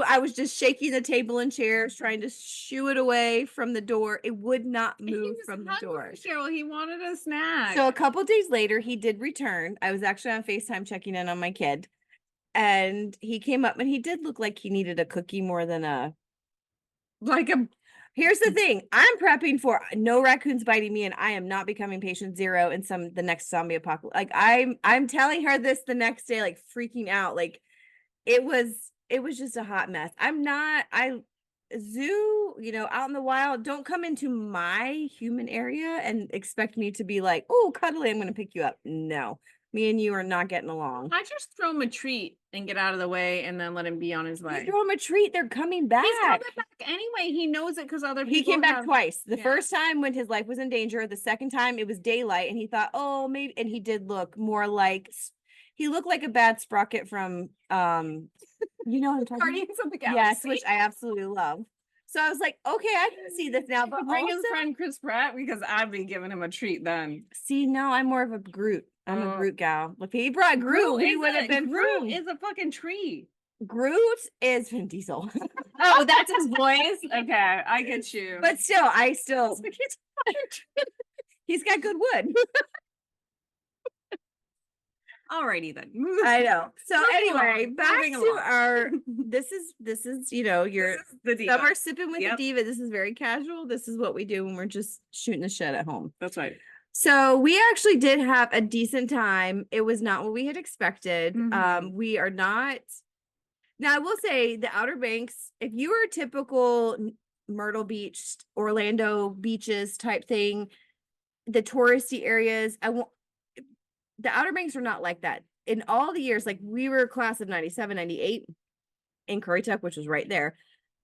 Speaker 2: I was just shaking the table and chairs, trying to shoo it away from the door. It would not move from the door.
Speaker 1: Cheryl, he wanted a snack.
Speaker 2: So a couple days later, he did return. I was actually on FaceTime checking in on my kid. And he came up and he did look like he needed a cookie more than Here's the thing. I'm prepping for no raccoons biting me, and I am not becoming patient 0 in the next zombie apocalypse. Like I'm telling her this the next day, like freaking out. Like it was just a hot mess. Zoo, out in the wild, don't come into my human area and expect me to be like, oh, cuddly, I'm going to pick you up. No, me and you are not getting along.
Speaker 1: I just throw him a treat and get out of the way and then let him be on his way.
Speaker 2: You throw him a treat, they're coming back.
Speaker 1: He's coming back anyway. He knows it because other people.
Speaker 2: He came back twice. The first time when his life was in danger. The second time it was daylight, and he thought, oh, maybe. And he did look more like he looked like a bad sprocket from you know what I'm talking
Speaker 1: Guardians of the Galaxy.
Speaker 2: Yes, which I absolutely love. So I was like, okay, I can see this now. But
Speaker 1: bring his friend Chris Pratt because I'd be giving him a treat then.
Speaker 2: See, no, I'm more of a Groot. I'm a Groot gal. If he brought Groot, he would have been
Speaker 1: Groot. Is a fucking tree.
Speaker 2: Groot is Vin Diesel.
Speaker 1: Oh, that's his voice. Okay, I get you.
Speaker 2: But still, he's got good wood.
Speaker 1: Alrighty then.
Speaker 2: I know. So anyway, back to our this is your summer sipping with the diva. This is very casual. This is what we do when we're just shooting the shit at home.
Speaker 1: That's right.
Speaker 2: So we actually did have a decent time. It was not what we had expected. We are not. Now I will say the Outer Banks, if you are a typical Myrtle Beach, Orlando beaches type thing, the touristy areas, the Outer Banks are not like that. In all the years, like we were class of 97, 98 in Currituck, which was right there.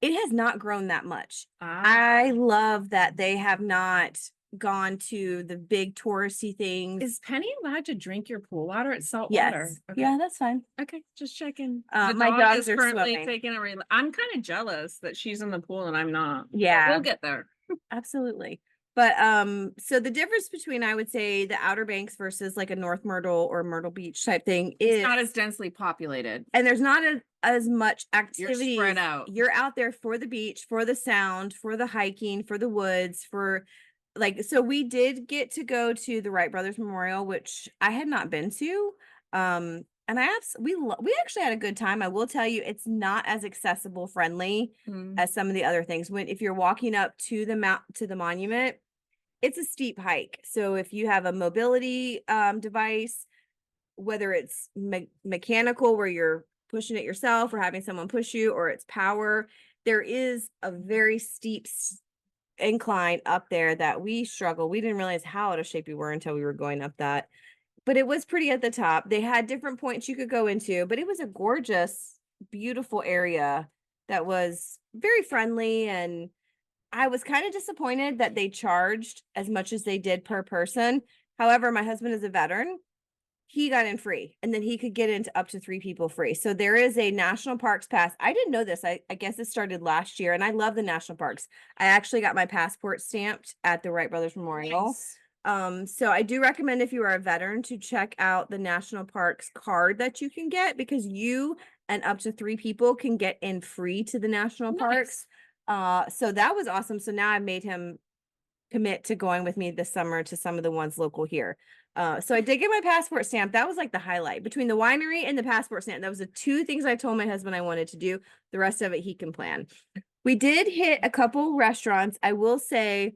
Speaker 2: It has not grown that much. I love that they have not gone to the big touristy things.
Speaker 1: Is Penny allowed to drink your pool water? It's salt
Speaker 2: yes.
Speaker 1: water.
Speaker 2: Okay. Yeah, that's fine.
Speaker 1: Okay, just checking.
Speaker 2: My dogs are currently
Speaker 1: taking I'm kind of jealous that she's in the pool and I'm not.
Speaker 2: Yeah,
Speaker 1: but we'll get there.
Speaker 2: Absolutely. But so the difference between, I would say, the Outer Banks versus like a North Myrtle or Myrtle Beach type thing is
Speaker 1: it's not as densely populated,
Speaker 2: and there's not as much activity.
Speaker 1: You're spread out.
Speaker 2: You're out there for the beach, for the sound, for the hiking, for the woods, for so we did get to go to the Wright Brothers Memorial, which I had not been to. And we actually had a good time. I will tell you, it's not as accessible friendly as some of the other things. If you're walking up to the monument, it's a steep hike. So if you have a mobility device, whether it's mechanical where you're pushing it yourself or having someone push you, or it's power, there is a very steep incline up there that we struggle. We didn't realize how out of shape we were until we were going up that. But it was pretty at the top. They had different points you could go into, but it was a gorgeous, beautiful area that was very friendly. And I was kind of disappointed that they charged as much as they did per person. However, my husband is a veteran. He got in free, and then he could get into up to 3 people free. So there is a national parks pass. I didn't know this. I guess it started last year, and I love the national parks. I actually got my passport stamped at the Wright Brothers Memorial. Nice. So I do recommend, if you are a veteran, to check out the national parks card that you can get, because you and up to 3 people can get in free to the national parks. So that was awesome. So now I've made him commit to going with me this summer to some of the ones local here. So I did get my passport stamp. That was like the highlight between the winery and the passport stamp. That was the 2 things I told my husband I wanted to do. The rest of it he can plan. We did hit a couple restaurants. I will say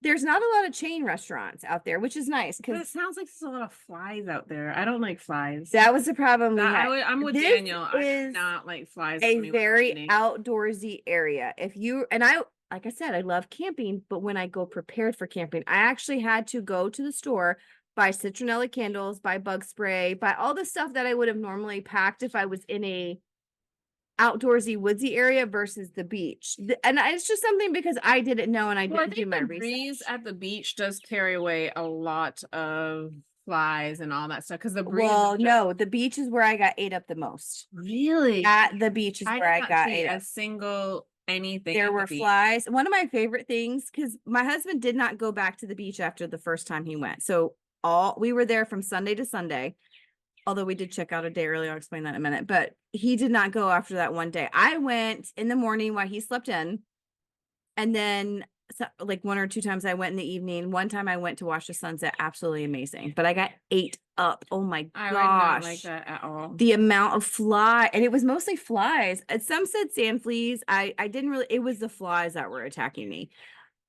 Speaker 2: there's not a lot of chain restaurants out there, which is nice.
Speaker 1: But it sounds like there's a lot of flies out there. I don't like flies.
Speaker 2: That was the problem.
Speaker 1: I'm with Daniel. I do not like flies.
Speaker 2: A very outdoorsy area. Like I said, I love camping, but when I go prepared for camping, I actually had to go to the store, buy citronella candles, buy bug spray, buy all the stuff that I would have normally packed if I was in a outdoorsy, woodsy area versus the beach. And it's just something because I didn't know and I didn't do my
Speaker 1: the breeze
Speaker 2: research.
Speaker 1: at the beach does carry away a lot of flies and all that stuff because the breeze.
Speaker 2: Well, no, the beach is where I got ate up the most.
Speaker 1: Really?
Speaker 2: At the beach is where I got ate
Speaker 1: a
Speaker 2: up.
Speaker 1: single anything.
Speaker 2: There were flies. One of my favorite things, because my husband did not go back to the beach after the first time he went. So we were there from Sunday to Sunday. Although we did check out a day early, I'll explain that in a minute. But he did not go after that one day. I went in the morning while he slept in. And then like 1 or 2 times I went in the evening. One time I went to watch the sunset. Absolutely amazing. But I got ate up. Oh my gosh.
Speaker 1: I would not like that at all.
Speaker 2: The amount of fly, and it was mostly flies. Some said sand fleas. I didn't really, it was the flies that were attacking me.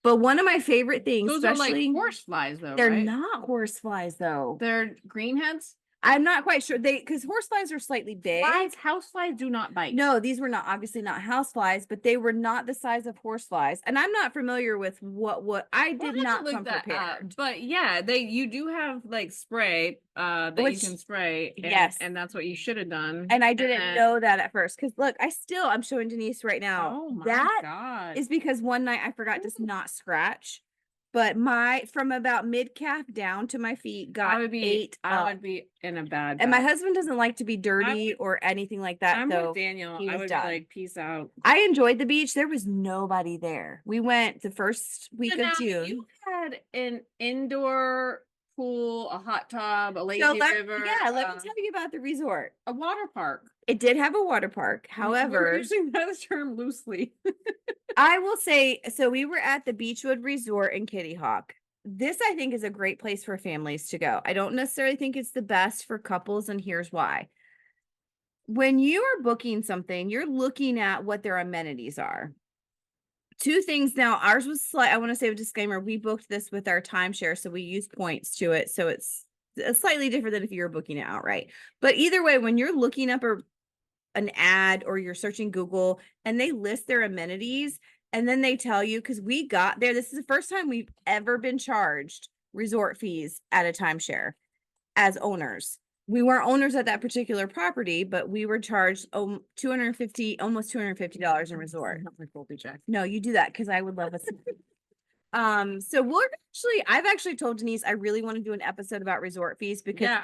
Speaker 2: But one of my favorite things,
Speaker 1: those
Speaker 2: especially
Speaker 1: are like horse flies though,
Speaker 2: they're
Speaker 1: right?
Speaker 2: not horse flies though.
Speaker 1: They're greenheads.
Speaker 2: I'm not quite sure. Because horse flies are slightly big.
Speaker 1: House flies do not bite.
Speaker 2: No, these were obviously not house flies, but they were not the size of horse flies. And I'm not familiar with what I did not come prepared.
Speaker 1: But yeah, you do have like spray that you can spray.
Speaker 2: Yes.
Speaker 1: And that's what you should have done.
Speaker 2: And I didn't know that at first. Because look, I'm showing Denise right now.
Speaker 1: Oh my God.
Speaker 2: Is because one night I forgot to not scratch. But from about mid calf down to my feet got ate up.
Speaker 1: I would be in a bad.
Speaker 2: And my husband doesn't like to be dirty or anything like that.
Speaker 1: I'm with Daniel. I would be like, peace out.
Speaker 2: I enjoyed the beach. There was nobody there. We went the first week of June.
Speaker 1: You had an indoor pool, a hot tub, a lazy river.
Speaker 2: Yeah, let me tell you about the resort.
Speaker 1: A water park.
Speaker 2: It did have a water park. However,
Speaker 1: we're using that term loosely.
Speaker 2: I will say, so we were at the Beechwood Resort in Kitty Hawk. This, I think, is a great place for families to go. I don't necessarily think it's the best for couples, and here's why. When you are booking something, you're looking at what their amenities are. 2 things now. Ours was I want to say a disclaimer. We booked this with our timeshare, so we use points to it. So it's slightly different than if you're booking it outright. But either way, when you're looking up an ad or you're searching Google and they list their amenities and then they tell you, because we got there, this is the first time we've ever been charged resort fees at a timeshare as owners. We weren't owners at that particular property, but we were charged almost $250 in resort. No, you do that because I would love us. So I've actually told Denise I really want to do an episode about resort fees because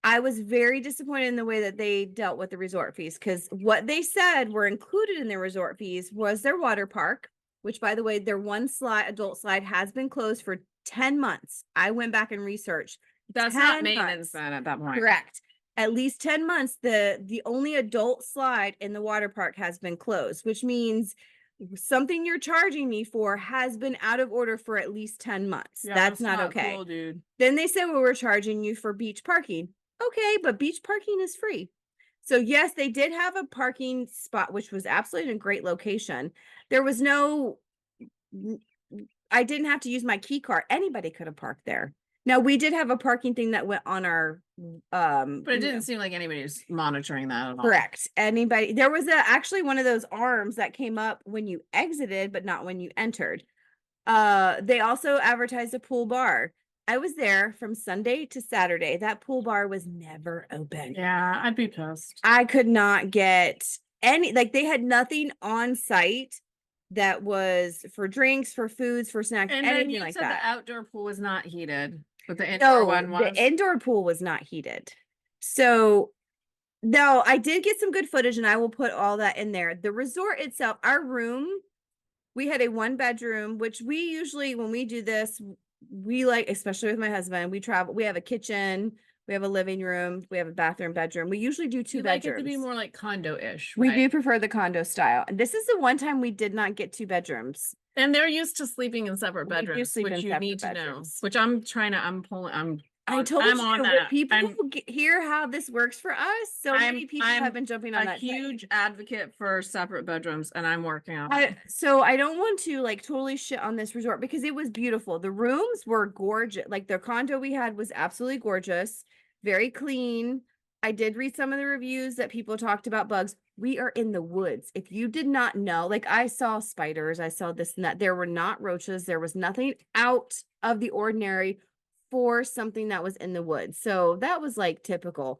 Speaker 2: I was very disappointed in the way that they dealt with the resort fees, because what they said were included in their resort fees was their water park, which, by the way, their one adult slide has been closed for 10 months. I went back and researched.
Speaker 1: That's not maintenance then at that point.
Speaker 2: Correct. At least 10 months, the only adult slide in the water park has been closed, which means something you're charging me for has been out of order for at least 10 months. Yeah, that's not okay.
Speaker 1: Cool, dude.
Speaker 2: Then they said, well, we're charging you for beach parking. Okay, but beach parking is free. So yes, they did have a parking spot, which was absolutely in a great location. There was I didn't have to use my key card. Anybody could have parked there. Now, we did have a parking thing that went on our
Speaker 1: but it didn't seem like anybody was monitoring that at all.
Speaker 2: Correct. There was actually one of those arms that came up when you exited, but not when you entered. They also advertised a pool bar. I was there from Sunday to Saturday. That pool bar was never open.
Speaker 1: Yeah, I'd be pissed.
Speaker 2: I could not get they had nothing on site that was for drinks, for foods, for snacks,
Speaker 1: and
Speaker 2: anything like that.
Speaker 1: The outdoor pool was not heated, but the indoor one was.
Speaker 2: The indoor pool was not heated. So, no, I did get some good footage, and I will put all that in there. The resort itself, our room, we had a 1-bedroom, which we usually, when we do this, we like, especially with my husband, we travel, we have a kitchen, we have a living room, we have a bathroom, bedroom. We usually do 2 bedrooms. Like it to
Speaker 1: be more like condo-ish.
Speaker 2: Right? We do prefer the condo style. This is the one time we did not get 2 bedrooms.
Speaker 1: And they're used to sleeping in separate bedrooms, which you need to know. Which I told
Speaker 2: you, people hear how this works for us. So many people have been jumping on that.
Speaker 1: I'm a huge advocate for separate bedrooms, and I'm working on
Speaker 2: it. So I don't want to totally shit on this resort because it was beautiful. The rooms were gorgeous. Like the condo we had was absolutely gorgeous, very clean. I did read some of the reviews that people talked about bugs. We are in the woods. If you did not know, I saw spiders, I saw this and that. There were not roaches. There was nothing out of the ordinary for something that was in the woods. So that was typical.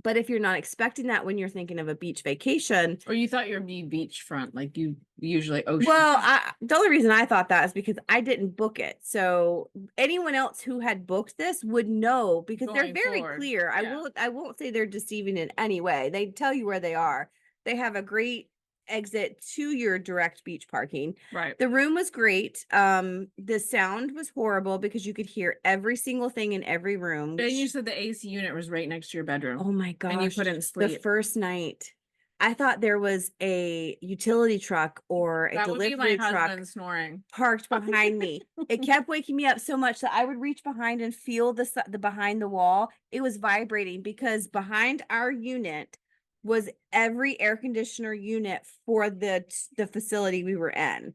Speaker 2: But if you're not expecting that when you're thinking of a beach vacation,
Speaker 1: or you thought you'd be beachfront, like you usually ocean.
Speaker 2: Well, the only reason I thought that is because I didn't book it. So anyone else who had booked this would know, because they're
Speaker 1: Going
Speaker 2: very
Speaker 1: forward,
Speaker 2: clear.
Speaker 1: yeah.
Speaker 2: I won't say they're deceiving in any way. They tell you where they are. They have a great exit to your direct beach parking.
Speaker 1: Right.
Speaker 2: The room was great. The sound was horrible because you could hear every single thing in every room.
Speaker 1: And you said the AC unit was right next to your bedroom.
Speaker 2: Oh my gosh.
Speaker 1: And you couldn't sleep.
Speaker 2: The first night, I thought there was a utility truck or a
Speaker 1: That would be my
Speaker 2: delivery truck
Speaker 1: husband snoring.
Speaker 2: parked behind me. It kept waking me up so much that I would reach behind and feel the behind the wall. It was vibrating because behind our unit was every air conditioner unit for the facility we were in.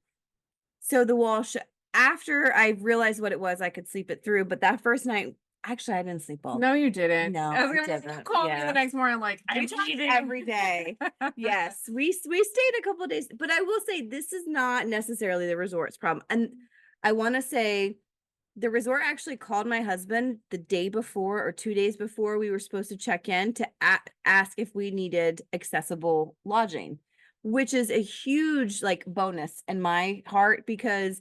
Speaker 2: So the wall, after I realized what it was, I could sleep it through. But that first night, actually, I didn't sleep well.
Speaker 1: No, you didn't.
Speaker 2: No,
Speaker 1: I was gonna call me the next morning, like,
Speaker 2: I talked every day. Yes, we stayed a couple of days, but I will say this is not necessarily the resort's problem. And I want to say the resort actually called my husband the day before or 2 days before we were supposed to check in to ask if we needed accessible lodging, which is a huge like bonus in my heart, because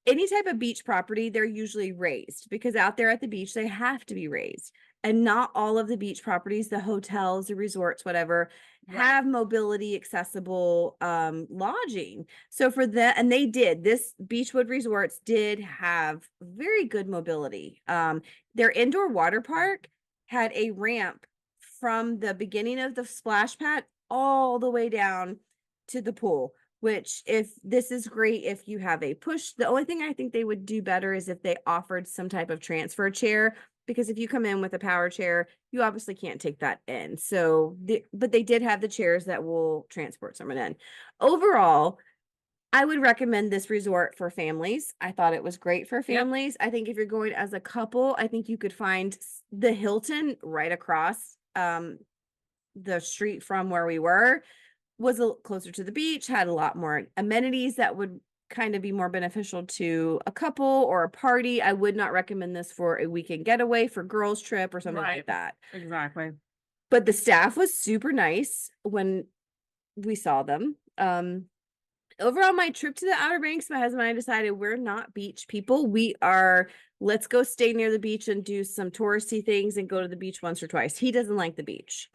Speaker 2: any type of beach property, they're usually raised, because out there at the beach, they have to be raised. And not all of the beach properties, the hotels, the resorts, whatever, have mobility accessible lodging. So for that, and they did, this Beachwood Resorts did have very good mobility. Their indoor water park had a ramp from the beginning of the splash pad all the way down to the pool, which if this is great if you have a push. The only thing I think they would do better is if they offered some type of transfer chair, because if you come in with a power chair, you obviously can't take that in. So, but they did have the chairs that will transport someone in. Overall, I would recommend this resort for families. I thought it was great for families. I think if you're going as a couple, I think you could find the Hilton right across the street from where we were, was a little closer to the beach, had a lot more amenities that would kind of be more beneficial to a couple or a party. I would not recommend this for a weekend getaway, for girls trip or something like that.
Speaker 1: Exactly.
Speaker 2: But the staff was super nice when we saw them. Overall, my trip to the Outer Banks, my husband and I decided we're not beach people. We are, let's go stay near the beach and do some touristy things and go to the beach once or twice. He doesn't like the beach.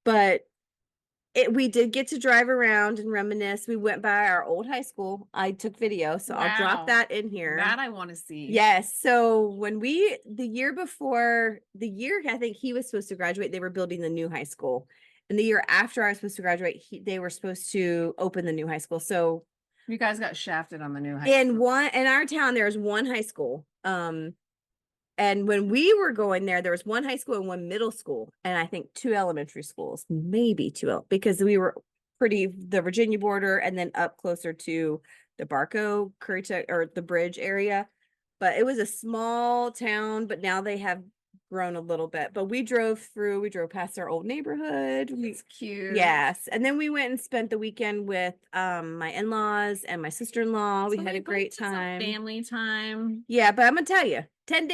Speaker 2: But we did get to drive around and reminisce. We went by our old high school. I took video, so I'll drop that in here.
Speaker 1: That I want to see.
Speaker 2: Yes. So when the year before, I think he was supposed to graduate, they were building the new high school. And the year after I was supposed to graduate, they were supposed to open the new high school. So
Speaker 1: you guys got shafted on the new high school.
Speaker 2: In our town, there's one high school. And when we were going there was one high school and one middle school, and I think 2 elementary schools, maybe 2, because we were the Virginia border and then up closer to the Barco, Currituck, or the bridge area. But it was a small town, but now they have grown a little bit. But we drove past our old neighborhood.
Speaker 1: It's cute.
Speaker 2: Yes. And then we went and spent the weekend with my in-laws and my sister-in-law. We had a great time.
Speaker 1: Family time.
Speaker 2: Yeah, but I'm gonna tell you, 10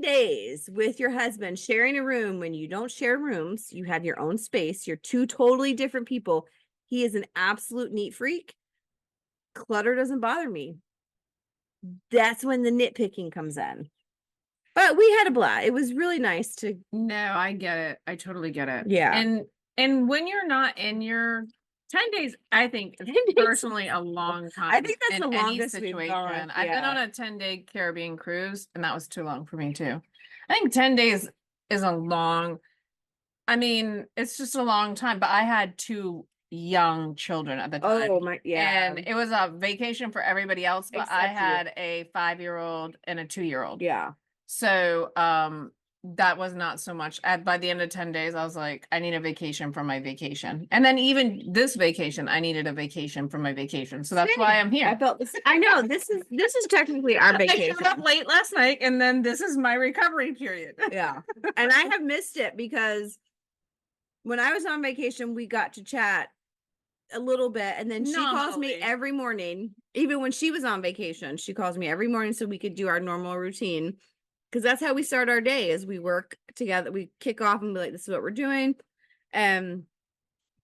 Speaker 2: days with your husband sharing a room, when you don't share rooms, you have your own space, you're 2 totally different people. He is an absolute neat freak. Clutter doesn't bother me. That's when the nitpicking comes in. But we had a blast. It was really nice to.
Speaker 1: No, I get it. I totally get it.
Speaker 2: Yeah.
Speaker 1: And when you're not in your 10 days, I think is personally a long time.
Speaker 2: I think that's the longest we've gone.
Speaker 1: I've been on a 10-day Caribbean cruise, and that was too long for me too. I think 10 days is a long, I mean, it's just a long time, but I had 2 young children at the time.
Speaker 2: Oh my, yeah.
Speaker 1: And it was a vacation for everybody else, but I had a 5-year-old and a 2-year-old.
Speaker 2: Yeah.
Speaker 1: So, that was not so much. By the end of 10 days, I was like, I need a vacation from my vacation. And then even this vacation, I needed a vacation from my vacation. So that's why I'm here.
Speaker 2: I felt this. I know this is technically our vacation.
Speaker 1: I showed up late last night, and then this is my recovery period.
Speaker 2: Yeah. And I have missed it because when I was on vacation, we got to chat a little bit, and then she calls me every morning. Even when she was on vacation, she calls me every morning so we could do our normal routine. because that's how we start our day is we work together. We kick off and be like, this is what we're doing. And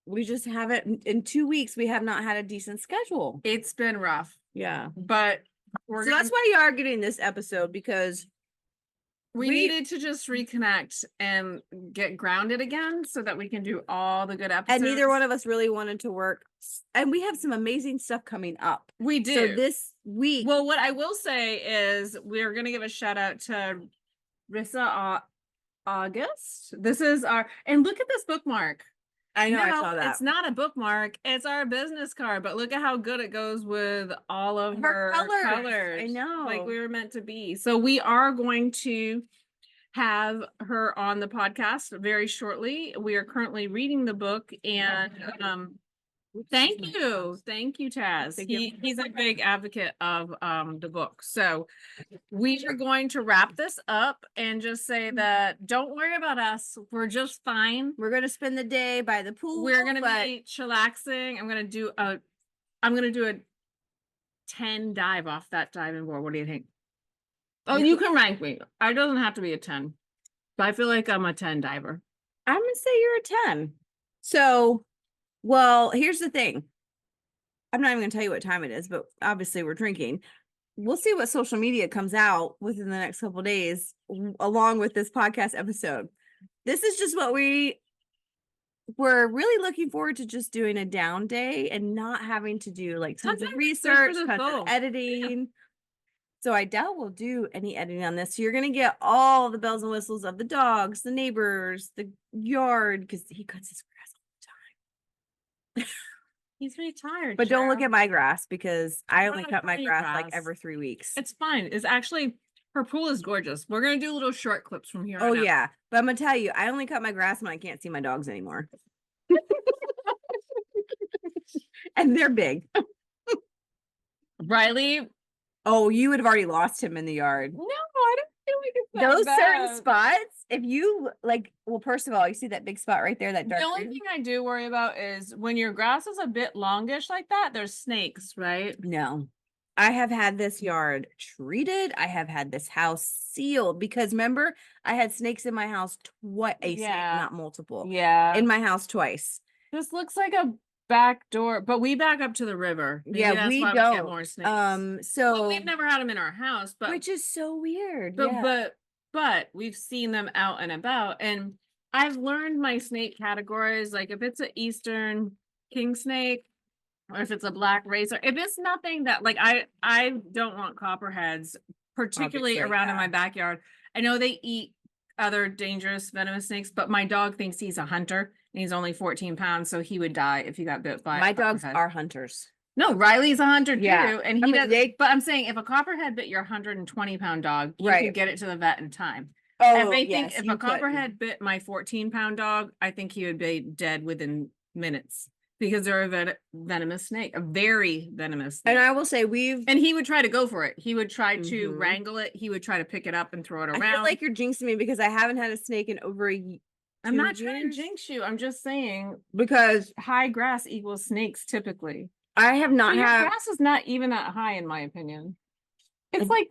Speaker 2: we just haven't, in 2 weeks, we have not had a decent schedule.
Speaker 1: It's been rough.
Speaker 2: Yeah.
Speaker 1: But
Speaker 2: that's why you are getting this episode, because
Speaker 1: we needed to just reconnect and get grounded again so that we can do all the good episodes.
Speaker 2: And neither one of us really wanted to work. And we have some amazing stuff coming up.
Speaker 1: We do.
Speaker 2: So this week.
Speaker 1: Well, what I will say is we're going to give a shout out to Rissa August. This is and look at this bookmark.
Speaker 2: I know, I saw that.
Speaker 1: It's not a bookmark. It's our business card, but look at how good it goes with all of her colors.
Speaker 2: I know.
Speaker 1: Like we were meant to be. So we are going to have her on the podcast very shortly. We are currently reading the book, and thank you, Taz. He's a big advocate of the book. So we are going to wrap this up and just say that don't worry about us. We're just fine.
Speaker 2: We're gonna spend the day by the pool.
Speaker 1: We're gonna be chillaxing. I'm gonna do a 10 dive off that diving board. What do you think? Oh, you can rank me. It doesn't have to be a 10. But I feel like I'm a 10 diver.
Speaker 2: I'm gonna say you're a 10. So, well, here's the thing. I'm not even gonna tell you what time it is, but obviously we're drinking. We'll see what social media comes out within the next couple of days, along with this podcast episode. This is just what we're really looking forward to, just doing a down day and not having to do like tons of research, tons of editing. So I doubt we'll do any editing on this. So you're going to get all the bells and whistles of the dogs, the neighbors, the yard, because he cuts his grass all the time.
Speaker 1: He's retired.
Speaker 2: But don't look at my grass, because I only cut my grass like every 3 weeks.
Speaker 1: It's fine. It's actually, her pool is gorgeous. We're going to do little short clips from here.
Speaker 2: Oh, yeah. But I'm going to tell you, I only cut my grass when I can't see my dogs anymore. And they're big.
Speaker 1: Riley.
Speaker 2: Oh, you would have already lost him in the yard.
Speaker 1: No, I don't feel like it's that
Speaker 2: those
Speaker 1: bad.
Speaker 2: Certain spots, if you like, well, first of all, you see that big spot right there, that dark.
Speaker 1: The only thing I do worry about is when your grass is a bit longish like that, there's snakes, right?
Speaker 2: No. I have had this yard treated. I have had this house sealed, because remember, I had snakes in my house twice, not multiple.
Speaker 1: Yeah.
Speaker 2: In my house twice.
Speaker 1: This looks like a back door, but we back up to the river. Maybe
Speaker 2: yeah, we don't.
Speaker 1: We get more snakes.
Speaker 2: So
Speaker 1: we've never had them in our house, but
Speaker 2: which is so weird.
Speaker 1: But we've seen them out and about, and I've learned my snake categories. Like if it's an Eastern king snake, or if it's a black razor, if it's nothing that like I don't want copperheads, particularly around in my backyard. I know they eat other dangerous venomous snakes, but my dog thinks he's a hunter. And he's only 14 pounds, so he would die if he got bit by
Speaker 2: my dogs are hunters.
Speaker 1: No, Riley's a hunter too. And but I'm saying if a copperhead bit your 120-pound dog, you could get it to the vet in time. Oh, and I think if a copperhead bit my 14-pound dog, I think he would be dead within minutes, because they're a venomous snake, a very venomous snake.
Speaker 2: And I will say and
Speaker 1: he would try to go for it. He would try to wrangle it. He would try to pick it up and throw it around.
Speaker 2: I feel like you're jinxing me, because I haven't had a snake in over a year.
Speaker 1: I'm not trying to jinx you. I'm just saying,
Speaker 2: because
Speaker 1: high grass equals snakes typically.
Speaker 2: I have not had
Speaker 1: grass is not even that high in my opinion. It's like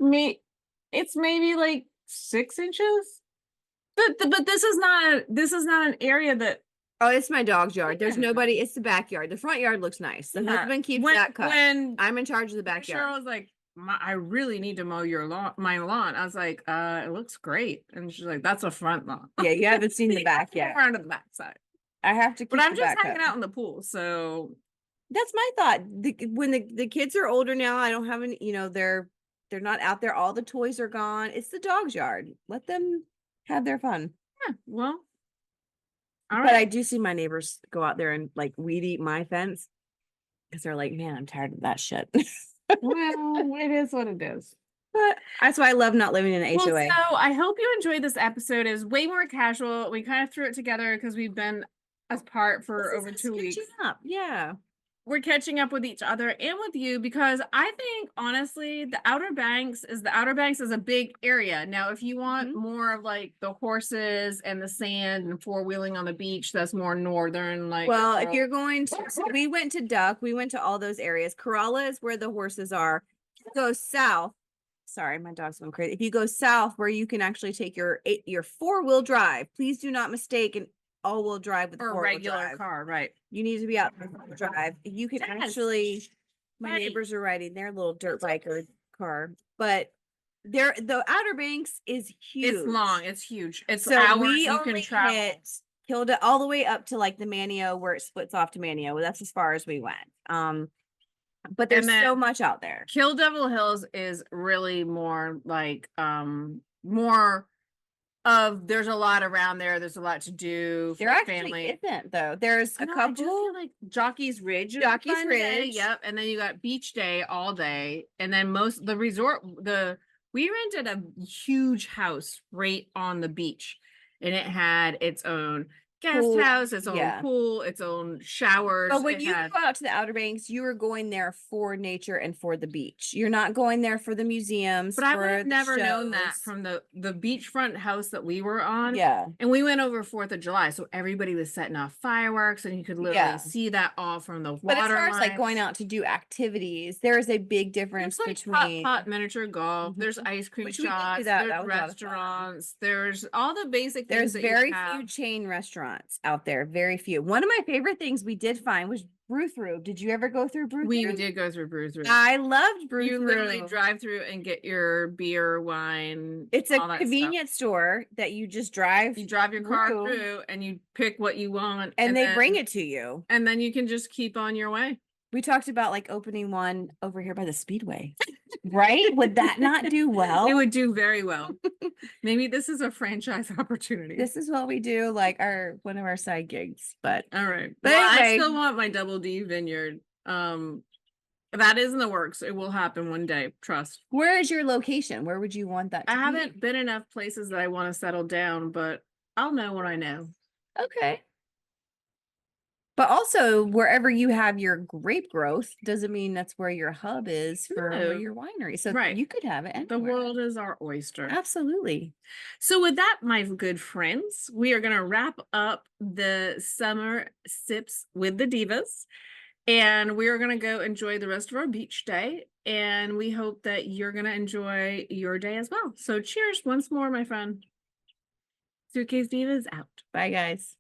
Speaker 1: it's maybe like 6 inches. But this is not an area that.
Speaker 2: Oh, it's my dog's yard. There's nobody. It's the backyard. The front yard looks nice. The husband keeps that cut. When I'm in charge of the backyard.
Speaker 1: Cheryl was like, I really need to mow my lawn. I was like, it looks great. And she's like, that's a front lawn.
Speaker 2: Yeah, you haven't seen the back yet.
Speaker 1: Around to the back side.
Speaker 2: I have to keep
Speaker 1: But I'm just hanging out in the pool. So
Speaker 2: that's my thought. When the kids are older now, I don't have any, they're not out there. All the toys are gone. It's the dog's yard. Let them have their fun.
Speaker 1: Yeah, well.
Speaker 2: But I do see my neighbors go out there and like weed eat my fence, because they're like, man, I'm tired of that shit.
Speaker 1: Well, it is what it is.
Speaker 2: But that's why I love not living in an HOA.
Speaker 1: So I hope you enjoyed this episode. It was way more casual. We kind of threw it together because we've been apart for over 2 weeks.
Speaker 2: Yeah.
Speaker 1: We're catching up with each other and with you, because I think honestly the Outer Banks is a big area. Now if you want more of like the horses and the sand and four-wheeling on the beach, that's more northern. Like,
Speaker 2: well, if you're going to, we went to Duck, we went to all those areas. Corolla is where the horses are. Go south sorry, my dog's going crazy. If you go south where you can actually take your 4-wheel drive, please do not mistake an all-wheel drive with
Speaker 1: or a regular car, right?
Speaker 2: You need to be out there drive. You can actually, my neighbors are riding their little dirt biker car, but the Outer Banks is huge.
Speaker 1: It's long. It's huge. It's
Speaker 2: so
Speaker 1: hours
Speaker 2: we
Speaker 1: you
Speaker 2: only
Speaker 1: can travel.
Speaker 2: Killed it all the way up to like the Manio where it splits off to Manio. That's as far as we went. But there's so much out there.
Speaker 1: Kill Devil Hills is really more like more of there's a lot around there. There's a lot to do.
Speaker 2: There actually isn't though. There's a couple. I just feel
Speaker 1: like Jockey's Ridge.
Speaker 2: Jockey's Ridge.
Speaker 1: Yep. And then you got Beach Day all day. And then we rented a huge house right on the beach, and it had its own guest house, its own pool, its own showers.
Speaker 2: But when you go out to the Outer Banks, you are going there for nature and for the beach. You're not going there for the museums.
Speaker 1: But I would have never known that from the beachfront house that we were on.
Speaker 2: Yeah.
Speaker 1: And we went over 4th of July. So everybody was setting off fireworks, and you could literally see that all from the water.
Speaker 2: But as far as like going out to do activities, there is a big difference between
Speaker 1: hot miniature golf. There's ice cream shops. There's restaurants. There's all the basic things.
Speaker 2: There's very few chain restaurants out there, very few. One of my favorite things we did find was Brew Through. Did you ever go through Brew Through?
Speaker 1: We did go through Brew Through.
Speaker 2: I loved Brew Through.
Speaker 1: You literally drive through and get your beer, wine.
Speaker 2: It's a convenience store that you just drive.
Speaker 1: You drive your car through and you pick what you want,
Speaker 2: and they bring it to you.
Speaker 1: And then you can just keep on your way.
Speaker 2: We talked about like opening one over here by the Speedway, right? Would that not do well?
Speaker 1: It would do very well. Maybe this is a franchise opportunity.
Speaker 2: This is what we do, like one of our side gigs. But
Speaker 1: all right. But anyway, I still want my Double D vineyard. That is in the works. It will happen one day. Trust.
Speaker 2: Where is your location? Where would you want that to
Speaker 1: be? I haven't been enough places that I want to settle down, but I'll know when I know.
Speaker 2: Okay. But also, wherever you have your grape growth doesn't mean that's where your hub is for your winery. So you could have it anywhere.
Speaker 1: The world is our oyster.
Speaker 2: Absolutely.
Speaker 1: So with that, my good friends, we are going to wrap up the summer sips with the Divas. And we are going to go enjoy the rest of our beach day. And we hope that you're going to enjoy your day as well. So cheers once more, my friend. Suitcase Divas out.
Speaker 2: Bye, guys.